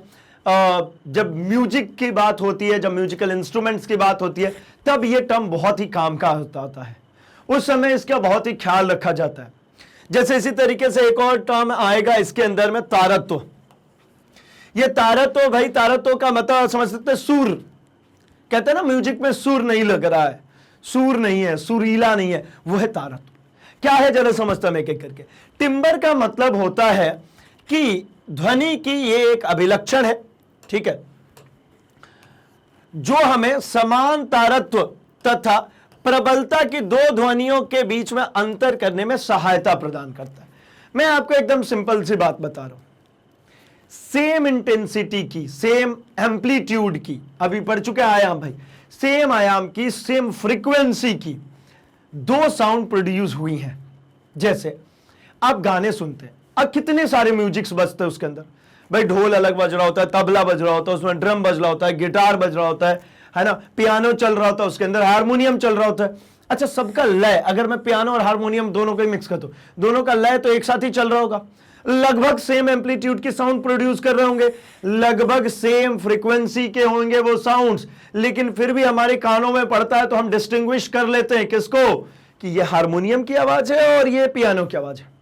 जब म्यूजिक की बात होती है, जब म्यूजिकल इंस्ट्रूमेंट्स की बात होती है, तब ये टर्म बहुत ही काम का होता है। उस समय इसका बहुत ही ख्याल रखा जाता है। जैसे इसी तरीके से एक और टर्म आएगा इसके अंदर में, तारत्व। ये तारत्व भाई, तारत्व का मतलब समझ सकते हैं, सुर। कहते हैं ना म्यूजिक में सुर नहीं लग रहा है, सुर नहीं है, सुरीला नहीं है, वो है तारत्व। क्या है जरा समझता मैं एक करके। टिम्बर का मतलब होता है कि ध्वनि की ये एक अभिलक्षण है, ठीक है, जो हमें समान तारत्व तथा प्रबलता की दो ध्वनियों के बीच में अंतर करने में सहायता प्रदान करता है। मैं आपको एकदम सिंपल सी बात बता रहा हूं। सेम इंटेंसिटी की, सेम एम्पलीट्यूड की, अभी पढ़ चुके आयाम भाई, सेम आयाम की, सेम फ्रीक्वेंसी की दो साउंड प्रोड्यूस हुई हैं। जैसे आप गाने सुनते हैं, अब कितने सारे म्यूजिक्स बजते हैं उसके अंदर भाई, ढोल अलग बज रहा होता है, तबला बज रहा होता है, उसमें ड्रम बज रहा होता है, गिटार बज रहा होता है ना, पियानो चल रहा होता है, उसके अंदर हारमोनियम चल रहा होता है। अच्छा, सबका लय, अगर मैं पियानो और हारमोनियम दोनों को मिक्स कर दूं, दोनों का लय तो एक साथ ही चल रहा होगा, लगभग सेम एम्पलीट्यूड की साउंड प्रोड्यूस कर रहे होंगे, लगभग सेम फ्रीक्वेंसी के होंगे वो साउंड्स, लेकिन फिर भी हमारे कानों में पड़ता है तो हम डिस्टिंग्विश कर लेते हैं किसको, कि ये हारमोनियम की आवाज है और ये पियानो की आवाज है।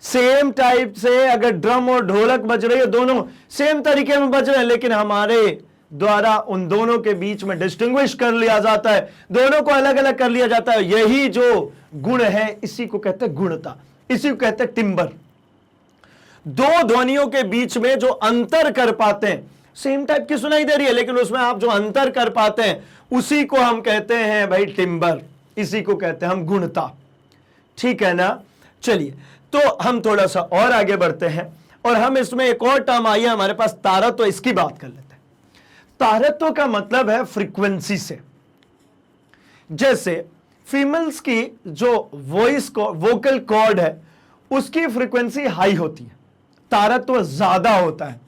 सेम टाइप से अगर ड्रम और ढोलक बज रही है, दोनों सेम तरीके में बज रहे हैं, लेकिन हमारे द्वारा उन दोनों के बीच में डिस्टिंग्विश कर लिया जाता है, दोनों को अलग अलग कर लिया जाता है। यही जो गुण है इसी को कहते हैं गुणता, इसी को कहते हैं टिम्बर। दो ध्वनियों के बीच में जो अंतर कर पाते हैं, सेम टाइप की सुनाई दे रही है लेकिन उसमें आप जो अंतर कर पाते हैं उसी को हम कहते हैं भाई टिम्बर, इसी को कहते हैं हम गुणता, ठीक है ना। चलिए तो हम थोड़ा सा और आगे बढ़ते हैं और हम इसमें एक और टर्म आई है हमारे पास, तारत्व, तो इसकी बात कर लेते हैं। तारत्व का मतलब है फ्रीक्वेंसी से। जैसे फीमेल्स की जो वॉइस को वोकल कॉर्ड है उसकी फ्रीक्वेंसी हाई होती है, तारत्व ज्यादा होता है,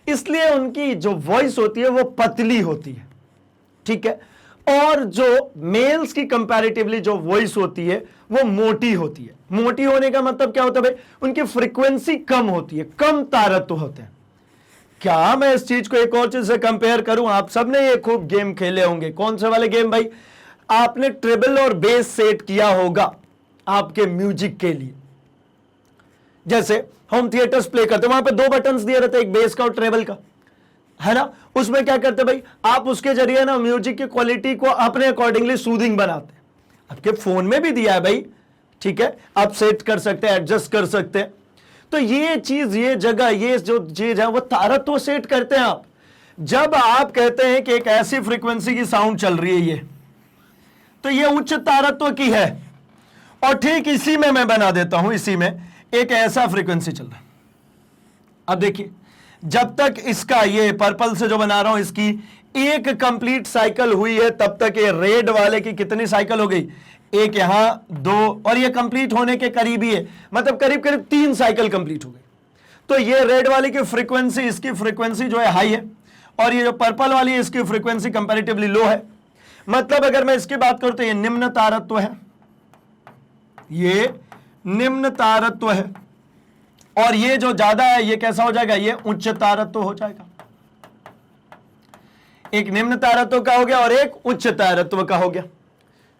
इसलिए उनकी जो वॉइस होती है वो पतली होती है, ठीक है। और जो मेल्स की कंपैरेटिवली जो वॉइस होती है वो मोटी होती है। मोटी होने का मतलब क्या होता है भाई, उनकी फ्रीक्वेंसी कम होती है, कम तारत्व होते हैं। क्या मैं इस चीज को एक और चीज से कंपेयर करूं, आप सबने ये खूब गेम खेले होंगे। कौन से वाले गेम भाई? आपने ट्रिबल और बेस सेट किया होगा आपके म्यूजिक के लिए। जैसे होम थिएटर्स प्ले करते, वहां पे दो बटन्स दिए रहते, एक बेस का और ट्रेबल का, है ना। उसमें क्या करते भाई, आप उसके जरिए ना म्यूजिक की क्वालिटी को अपने अकॉर्डिंगली सूदिंग बनाते हैं। आपके फोन में भी दिया है भाई, ठीक है, आप सेट कर सकते हैं, एडजस्ट कर सकते हैं। तो ये चीज, ये जगह, ये जो चीज है वो तारत्व सेट करते हैं आप। जब आप कहते हैं कि एक ऐसी फ्रीक्वेंसी की साउंड चल रही है ये, तो ये उच्च तारत्व की है, और ठीक इसी में मैं बना देता हूं, इसी में एक ऐसा फ्रीक्वेंसी चल रहा है। अब देखिए, जब तक इसका ये पर्पल से जो बना रहा हूं इसकी एक कंप्लीट साइकिल हुई है, तब तक ये रेड वाले की कितनी साइकिल हो गई, एक यहां, दो, और ये कंप्लीट होने के करीब ही है, मतलब करीब करीब 3 साइकिल कंप्लीट हो गई। तो ये रेड वाली की फ्रीक्वेंसी, इसकी फ्रीक्वेंसी जो है हाई है, और ये जो पर्पल वाली है इसकी फ्रीक्वेंसी कंपैरेटिवली लो है। मतलब अगर मैं इसकी बात करूं तो ये निम्न तारत्व है, ये निम्न तारत्व है, और ये जो ज्यादा है ये कैसा हो जाएगा, ये उच्च तारत्व हो जाएगा। एक निम्न तारत्व का हो गया और एक उच्च तारत्व का हो गया,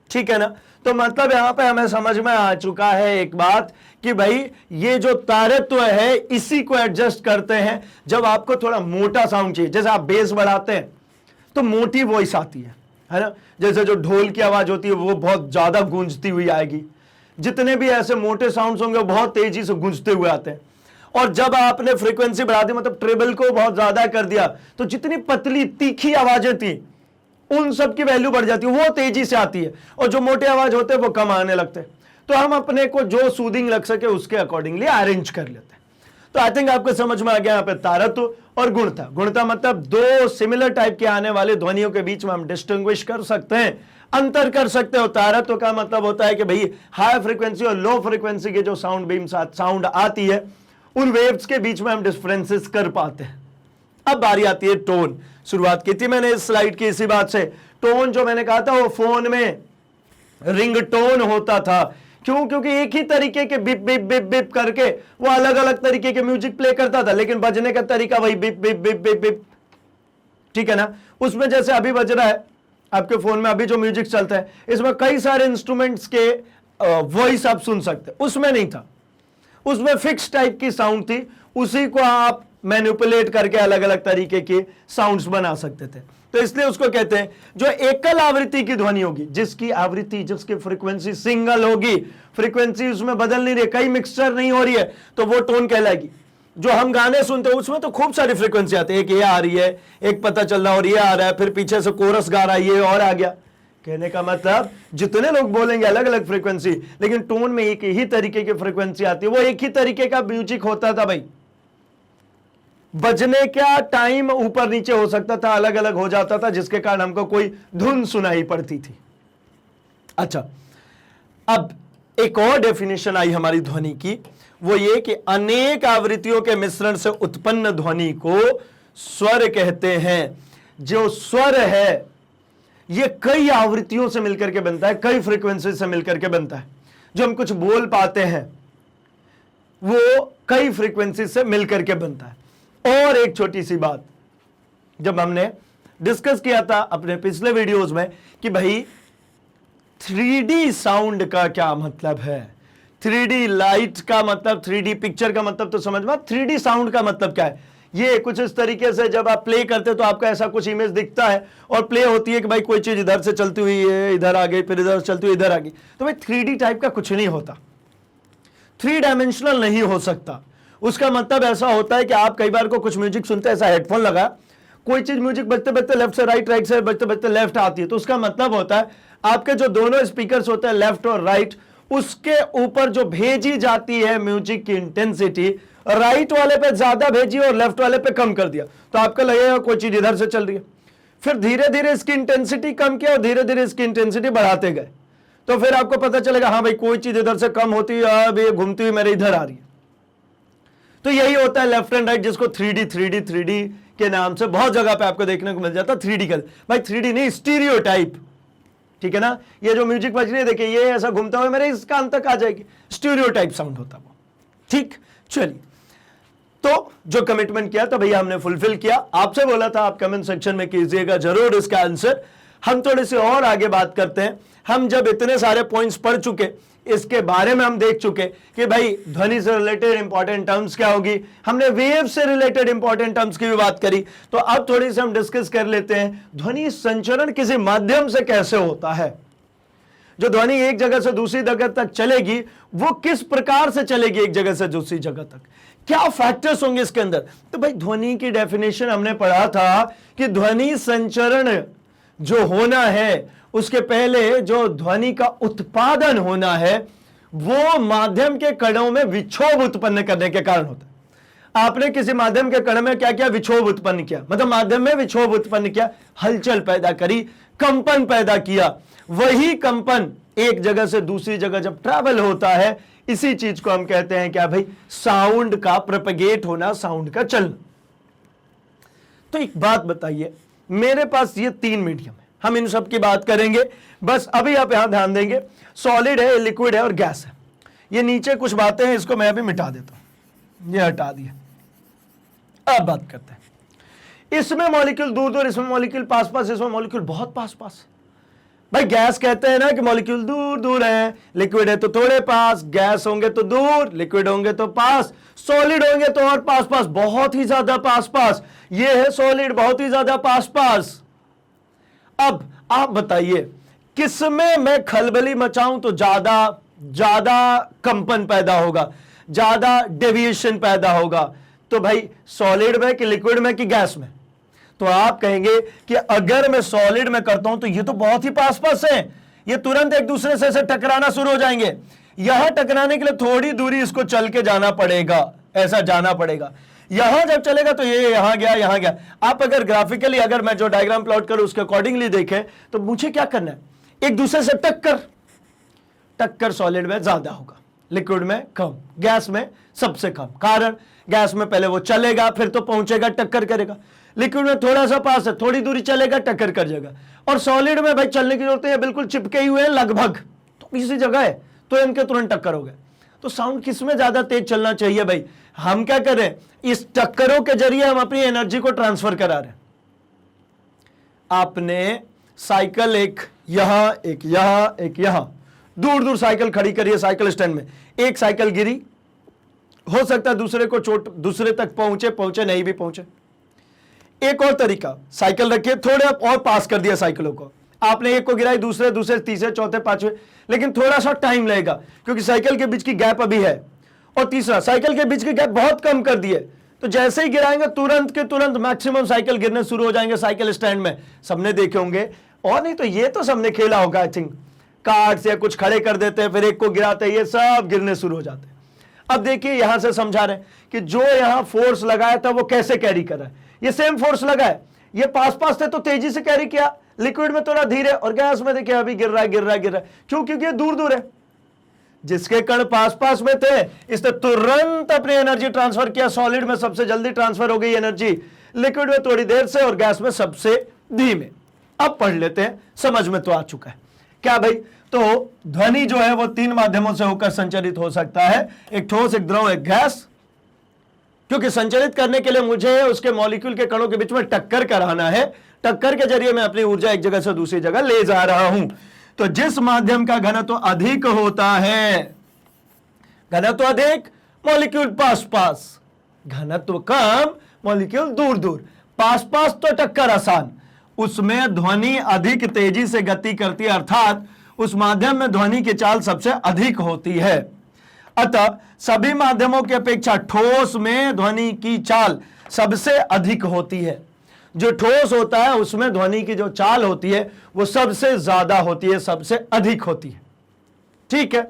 ठीक है ना। तो मतलब यहां पे हमें समझ में आ चुका है एक बात कि भाई ये जो तारत्व है इसी को एडजस्ट करते हैं जब आपको थोड़ा मोटा साउंड चाहिए। जैसे आप बेस बढ़ाते हैं तो मोटी वॉइस आती है ना, जैसे जो ढोल की आवाज होती है वो बहुत ज्यादा गूंजती हुई आएगी। जितने भी ऐसे मोटे साउंड्स होंगे वो बहुत तेजी से गूंजते हुए आते हैं। और जब आपने फ्रीक्वेंसी बढ़ा दी, मतलब ट्रिबल को बहुत ज्यादा कर दिया, तो जितनी पतली तीखी आवाजें थी उन सब की वैल्यू बढ़ जाती है, वो तेजी से आती है, और जो मोटे आवाज होते हैं वो कम आने लगते हैं। तो हम अपने को जो सूदिंग लग सके उसके अकॉर्डिंगली अरेंज कर लेते हैं। तो आई थिंक आपको समझ में आ गया यहाँ पे तारत्व और गुणता। गुणता मतलब दो सिमिलर टाइप के आने वाले ध्वनियों के बीच में हम डिस्टिंग्विश कर सकते हैं, अंतर कर सकते हो। तारत्व का मतलब होता है कि भाई हाई फ्रीक्वेंसी और लो फ्रीक्वेंसी के जो साउंड बीम साउंड आती है उन वेव्स के बीच में हम डिफरेंसेस कर पाते हैं। अब बारी आती है टोन। शुरुआत की थी मैंने इस स्लाइड की इसी बात से। टोन जो मैंने कहा था वो फोन में रिंग टोन होता था। क्यों? क्योंकि एक ही तरीके के बिप बिप बिप बिप करके वो अलग अलग तरीके के म्यूजिक प्ले करता था, लेकिन बजने का तरीका वही beep beep beep beep beep, ठीक है ना। उसमें जैसे अभी बज रहा है आपके फोन में, अभी जो म्यूजिक चलता है इसमें कई सारे इंस्ट्रूमेंट्स के वॉइस आप सुन सकते हैं। उसमें नहीं था, उसमें फिक्स टाइप की साउंड थी, उसी को आप मैनिपुलेट करके अलग अलग तरीके के साउंड्स बना सकते थे। तो इसलिए उसको कहते हैं जो एकल आवृत्ति की ध्वनि होगी, जिसकी आवृत्ति जिसकी फ्रीक्वेंसी सिंगल होगी, फ्रीक्वेंसी उसमें बदल नहीं रही, कई मिक्सचर नहीं हो रही है, तो वो टोन कहलाएगी। जो हम गाने सुनते हैं उसमें तो खूब सारी फ्रीक्वेंसी आती है, एक ये आ रही है, एक पता चल रहा और ये आ रहा है, फिर पीछे से कोरस गा रहा है ये और आ गया। कहने का मतलब जितने लोग बोलेंगे अलग अलग फ्रीक्वेंसी, लेकिन टोन में एक ही तरीके की फ्रीक्वेंसी आती है, वो एक ही तरीके का म्यूजिक होता था भाई। बजने का टाइम ऊपर नीचे हो सकता था, अलग अलग हो जाता था, जिसके कारण हमको कोई धुन सुनाई पड़ती थी। अच्छा, अब एक और डेफिनेशन आई हमारी ध्वनि की, वो ये कि अनेक आवृत्तियों के मिश्रण से उत्पन्न ध्वनि को स्वर कहते हैं। जो स्वर है ये कई आवृत्तियों से मिलकर के बनता है, कई फ्रीक्वेंसी से मिलकर के बनता है। जो हम कुछ बोल पाते हैं वो कई फ्रीक्वेंसी से मिलकर के बनता है। और एक छोटी सी बात, जब हमने डिस्कस किया था अपने पिछले वीडियोस में कि भाई 3D साउंड का क्या मतलब है, 3D लाइट का मतलब, 3D पिक्चर का मतलब तो समझ में, 3D साउंड का मतलब क्या है। ये कुछ इस तरीके से जब आप प्ले करते हो तो आपका ऐसा कुछ इमेज दिखता है और प्ले होती है कि भाई कोई चीज इधर से चलती हुई है, इधर आ गई, फिर इधर चलती हुई इधर आ गई। तो भाई 3D टाइप का कुछ नहीं होता, 3 डायमेंशनल नहीं हो सकता। उसका मतलब ऐसा होता है कि आप कई बार को कुछ म्यूजिक सुनते हैं, ऐसा हेडफोन लगा, कोई चीज म्यूजिक बजते बजते लेफ्ट से राइट, राइट से बजते बजते लेफ्ट आती है, तो उसका मतलब होता है आपके जो दोनों स्पीकर्स होते हैं लेफ्ट और राइट, उसके ऊपर जो भेजी जाती है म्यूजिक की इंटेंसिटी, राइट वाले पे ज्यादा भेजी और लेफ्ट वाले पे कम कर दिया, तो आपको लगेगा कोई चीज इधर से चल रही है। फिर धीरे धीरे इसकी इंटेंसिटी कम किया और धीरे धीरे इसकी इंटेंसिटी बढ़ाते गए, तो फिर आपको पता चलेगा हाँ भाई कोई चीज इधर से कम होती है, अब ये घूमती हुई मेरे इधर आ रही है। तो यही होता है लेफ्ट एंड राइट, जिसको 3D के नाम से बहुत जगह पे आपको देखने को मिल जाता है। 3D का भाई 3D नहीं, स्टीरियो टाइप, ठीक है ना। ये जो म्यूजिक बज रही है देखिए, ये ऐसा घूमता हुआ मेरे इस कान तक आ जाएगी, स्टीरियो टाइप साउंड होता है वो, ठीक। चलिए, तो जो कमिटमेंट किया था भैया हमने फुलफिल किया। आपसे बोला था आप कमेंट सेक्शन में कीजिएगा जरूर इसका आंसर। हम थोड़े से और आगे बात करते हैं। हम जब इतने सारे पॉइंट्स पढ़ चुके, इसके बारे में हम देख चुके कि भाई ध्वनि से रिलेटेड इंपॉर्टेंट टर्म्स क्या होगी, हमने वेव से रिलेटेड इंपॉर्टेंट टर्म्स की भी बात करी, तो अब थोड़ी सी हम डिस्कस कर लेते हैं ध्वनि संचरण किसी माध्यम से कैसे होता है। जो ध्वनि एक जगह से दूसरी जगह तक चलेगी वो किस प्रकार से चलेगी एक जगह से दूसरी जगह तक, क्या फैक्टर्स होंगे इसके अंदर। तो भाई ध्वनि की डेफिनेशन हमने पढ़ा था कि ध्वनि संचरण जो होना है उसके पहले जो ध्वनि का उत्पादन होना है वो माध्यम के कणों में विक्षोभ उत्पन्न करने के कारण होता है। आपने किसी माध्यम के कण में क्या किया, विक्षोभ उत्पन्न किया, मतलब माध्यम में विक्षोभ उत्पन्न किया, हलचल पैदा करी, कंपन पैदा किया। वही कंपन एक जगह से दूसरी जगह जब ट्रैवल होता है, इसी चीज को हम कहते हैं क्या भाई, साउंड का प्रोपेगेट होना, साउंड का चलना। तो एक बात बताइए, मेरे पास ये 3 मीडियम है, हम इन सब की बात करेंगे, बस अभी आप यहां ध्यान देंगे, सॉलिड है, लिक्विड है और गैस है। ये नीचे कुछ बातें हैं, इसको मैं अभी मिटा देता हूं, ये हटा दिया। अब बात करते हैं, इसमें मॉलिक्यूल दूर दूर, इसमें मॉलिक्यूल पास पास, इसमें मॉलिक्यूल बहुत पास पास। भाई गैस कहते हैं ना कि मॉलिक्यूल दूर दूर है, लिक्विड है तो थोड़े पास, गैस होंगे तो दूर, लिक्विड होंगे तो पास, सॉलिड होंगे तो और पास पास, बहुत ही ज्यादा पास पास। ये है सॉलिड, बहुत ही ज्यादा पास पास। अब आप बताइए किसमें मैं खलबली मचाऊं तो ज्यादा ज्यादा कंपन पैदा होगा, ज्यादा डेविएशन पैदा होगा? तो भाई सॉलिड में कि लिक्विड में कि गैस में? तो आप कहेंगे कि अगर मैं सॉलिड में करता हूं तो ये तो बहुत ही पास पास है, ये तुरंत एक दूसरे से टकराना शुरू हो जाएंगे। यहां टकराने के लिए थोड़ी दूरी इसको चल के जाना पड़ेगा, ऐसा जाना पड़ेगा। यहां जब चलेगा तो ये यहां गया, यहां गया। आप अगर ग्राफिकली, अगर मैं जो डायग्राम प्लॉट करूं उसके अकॉर्डिंगली देखें तो मुझे क्या करना है, एक दूसरे से टक्कर सॉलिड में ज्यादा होगा, लिक्विड में कम, गैस में सबसे कम। कारण गैस में पहले वो चलेगा, फिर तो पहुंचेगा, टक्कर करेगा। लिक्विड में थोड़ा सा पास है, थोड़ी दूरी चलेगा, टक्कर कर जाएगा। और सॉलिड में भाई चलने की जरूरत है, बिल्कुल चिपके ही हुए हैं लगभग, तो इसी जगह है, तो इनके तुरंत टक्कर हो गए। तो साउंड किस में ज्यादा तेज चलना चाहिए भाई? हम क्या करें, इस टक्करों के जरिए हम अपनी एनर्जी को ट्रांसफर करा रहे हैं। आपने साइकिल एक यहां, एक यहां, एक यहां, दूर दूर साइकिल खड़ी करिए साइकिल स्टैंड में, एक साइकिल गिरी, हो सकता है दूसरे को चोट, दूसरे तक पहुंचे नहीं भी पहुंचे। एक और तरीका, साइकिल रखिए, थोड़े और पास कर दिया साइकिलों को, आपने एक को गिराई, दूसरे तीसरे चौथे पांचवे, लेकिन थोड़ा सा टाइम लगेगा क्योंकि साइकिल के बीच की गैप अभी है। और तीसरा, साइकिल के बीच की गैप बहुत कम कर दिए, तो जैसे ही गिराएंगे तुरंत के तुरंत मैक्सिमम साइकिल गिरने शुरू हो जाएंगे साइकिल स्टैंड में। सबने देखे होंगे, और नहीं तो ये तो सबने खेला होगा आई थिंक, कार्ड से कुछ खड़े कर देते हैं, फिर एक को गिराते हैं, ये सब गिरने शुरू हो जाते हैं। अब देखिए यहां से समझा रहे हैं कि जो यहां फोर्स लगाया था वो कैसे कैरी कर रहा है। ये सेम फोर्स लगा है, ये पास पास थे तो तेजी से कैरी किया, लिक्विड में थोड़ा धीरे, और गैस में देखिए अभी गिर रहा है। क्यों? क्योंकि ये दूर दूर है। जिसके कण पास पास में थे इसने तुरंत अपनी एनर्जी ट्रांसफर किया, सॉलिड में सबसे जल्दी ट्रांसफर हो गई एनर्जी, लिक्विड में थोड़ी देर से, और गैस में सबसे धीमे। अब पढ़ लेते हैं, समझ में तो आ चुका है क्या भाई? तो ध्वनि जो है वो 3 माध्यमों से होकर संचालित हो सकता है, एक ठोस, एक द्रव, एक गैस। क्योंकि संचालित करने के लिए मुझे उसके मॉलिक्यूल के कणों के बीच में टक्कर कराना है, टक्कर के जरिए मैं अपनी ऊर्जा एक जगह से दूसरी जगह ले जा रहा हूं। तो जिस माध्यम का घनत्व अधिक होता है, घनत्व अधिक, मॉलिक्यूल पास पास, घनत्व कम, मॉलिक्यूल दूर दूर, पास पास तो टक्कर आसान, उसमें ध्वनि अधिक तेजी से गति करती है, अर्थात उस माध्यम में ध्वनि की चाल सबसे अधिक होती है। अतः सभी माध्यमों की अपेक्षा ठोस में ध्वनि की चाल सबसे अधिक होती है। जो ठोस होता है उसमें ध्वनि की जो चाल होती है वो सबसे ज्यादा होती है, सबसे अधिक होती है। ठीक है,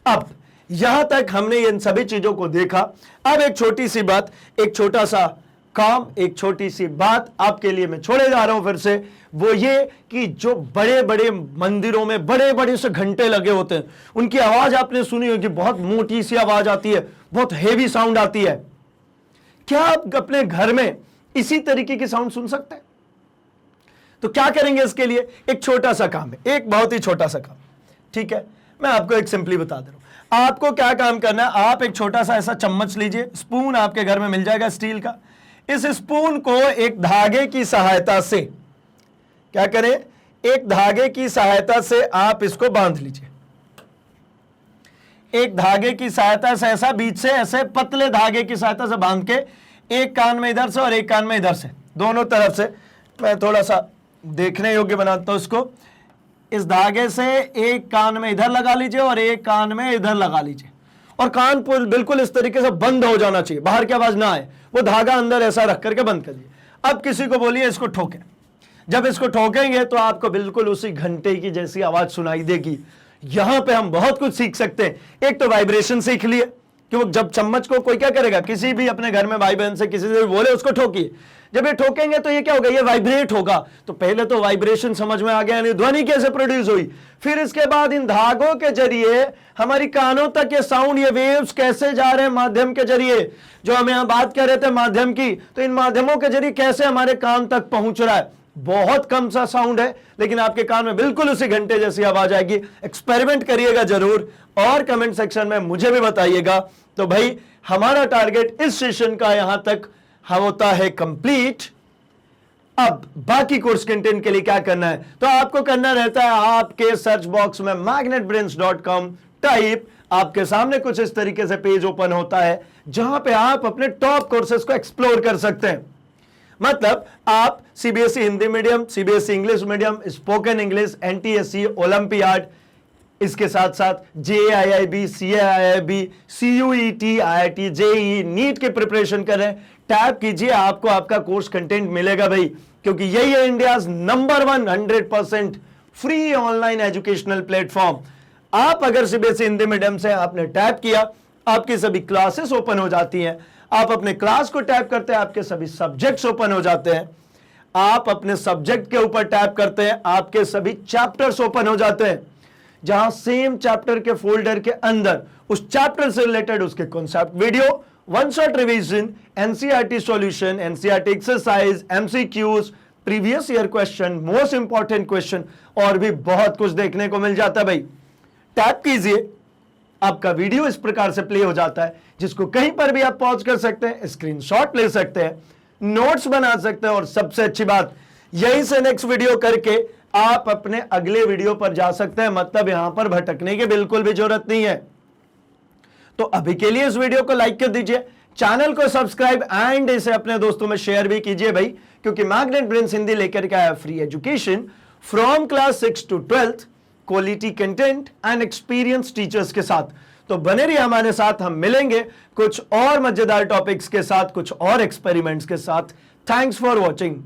अब यहां तक हमने इन सभी चीजों को देखा। अब एक छोटी सी बात, एक छोटा सा काम, एक छोटी सी बात आपके लिए मैं छोड़े जा रहा हूं फिर से, वो ये कि जो बड़े बड़े मंदिरों में बड़े बड़े से घंटे लगे होते हैं, उनकी आवाज आपने सुनी होगी, बहुत मोटी सी आवाज आती है, बहुत हेवी साउंड आती है। क्या आप अपने घर में इसी तरीके की साउंड सुन सकते हैं? तो क्या करेंगे इसके लिए? एक छोटा सा काम है, एक बहुत ही छोटा सा काम। ठीक है, मैं आपको एक सिंपली बता दे रहा हूं। आपको क्या काम करना है, आप एक छोटा सा ऐसा चम्मच लीजिए, स्पून आपके घर में मिल जाएगा स्टील का। इस स्पून को एक धागे की सहायता से क्या करें, एक धागे की सहायता से आप इसको बांध लीजिए। एक धागे की सहायता से, ऐसा बीच से ऐसे पतले धागे की सहायता से बांध के, एक कान में इधर से और एक कान में इधर से, दोनों तरफ से। मैं थोड़ा सा देखने योग्य बनाता हूं इसको। इस धागे से एक कान में इधर लगा लीजिए और एक कान में इधर लगा लीजिए, और कान बिल्कुल इस तरीके से बंद हो जाना चाहिए, बाहर की आवाज ना आए, वो धागा अंदर ऐसा रख करके बंद कर दिए। अब किसी को बोलिए इसको ठोके। जब इसको ठोकेंगे तो आपको बिल्कुल उसी घंटे की जैसी आवाज सुनाई देगी। यहां पे हम बहुत कुछ सीख सकते हैं। एक तो वाइब्रेशन सीख लिए कि वो जब चम्मच को कोई क्या करेगा, किसी भी अपने घर में भाई बहन से किसी से भी बोले उसको ठोकिए, जब ये ठोकेंगे तो ये क्या होगा, ये वाइब्रेट होगा। तो पहले तो वाइब्रेशन समझ में आ गया, यानी ध्वनि कैसे प्रोड्यूस हुई। फिर इसके बाद इन धागों के जरिए हमारी कानों तक ये साउंड, ये वेव्स कैसे जा रहे हैं माध्यम के जरिए। जो हम यहां बात कर रहे थे माध्यम की, तो इन माध्यमों के जरिए कैसे हमारे कान तक पहुंच रहा है। बहुत कम सा साउंड है, लेकिन आपके कान में बिल्कुल उसी घंटे जैसी आवाज आएगी। एक्सपेरिमेंट करिएगा जरूर और कमेंट सेक्शन में मुझे भी बताइएगा। तो भाई हमारा टारगेट इस सेशन का यहां तक होता है कंप्लीट। अब बाकी कोर्स कंटेंट के लिए क्या करना है, तो आपको करना रहता है आपके सर्च बॉक्स में magnetbrains.com टाइप, आपके सामने कुछ इस तरीके से पेज ओपन होता है जहां पे आप अपने टॉप कोर्सेज को एक्सप्लोर कर सकते हैं। मतलब आप CBSE Hindi medium, CBSE English medium, spoken English, NTSC, olympiad, इसके साथ साथ जेआईआईबी, सीआईआईबी, सीयूईटी, आईआईटी, जेईई, नीट की प्रिपरेशन कर रहे हैं, टैप कीजिए, आपको आपका कोर्स कंटेंट मिलेगा भाई, क्योंकि यही है India's number 100% free online educational platform. आप अगर सीबीएसई हिंदी मीडियम से आपने टैप किया, आपकी सभी क्लासेस ओपन हो जाती हैं। आप अपने क्लास को टैप करते हैं, आपके सभी सब्जेक्ट्स ओपन हो जाते हैं। आप अपने सब्जेक्ट के ऊपर टैप करते हैं, आपके सभी चैप्टर्स ओपन हो जाते हैं, जहां सेम चैप्टर के फोल्डर के अंदर उस चैप्टर से रिलेटेड उसके concept video, one shot revision, NCERT solution, NCERT exercise, MCQs, previous year question, most important question और भी बहुत कुछ देखने को मिल जाता है भाई। टैप कीजिए, आपका वीडियो इस प्रकार से प्ले हो जाता है, जिसको कहीं पर भी आप पॉज कर सकते हैं, स्क्रीनशॉट ले सकते हैं, नोट्स बना सकते हैं और सबसे अच्छी बात, यहीं से नेक्स्ट वीडियो करके आप अपने अगले वीडियो पर जा सकते हैं। मतलब यहां पर भटकने की बिल्कुल भी जरूरत नहीं है। तो अभी के लिए इस वीडियो को लाइक कर दीजिए, चैनल को सब्सक्राइब एंड इसे अपने दोस्तों में शेयर भी कीजिए भाई, क्योंकि मैग्नेट ब्रेन्स हिंदी लेकर के आया free education from class 6 to 12th, quality content and experience teachers के साथ। तो बने रहिए हमारे साथ, हम मिलेंगे कुछ और मजेदार टॉपिक्स के साथ, कुछ और एक्सपेरिमेंट्स के साथ। Thanks for watching.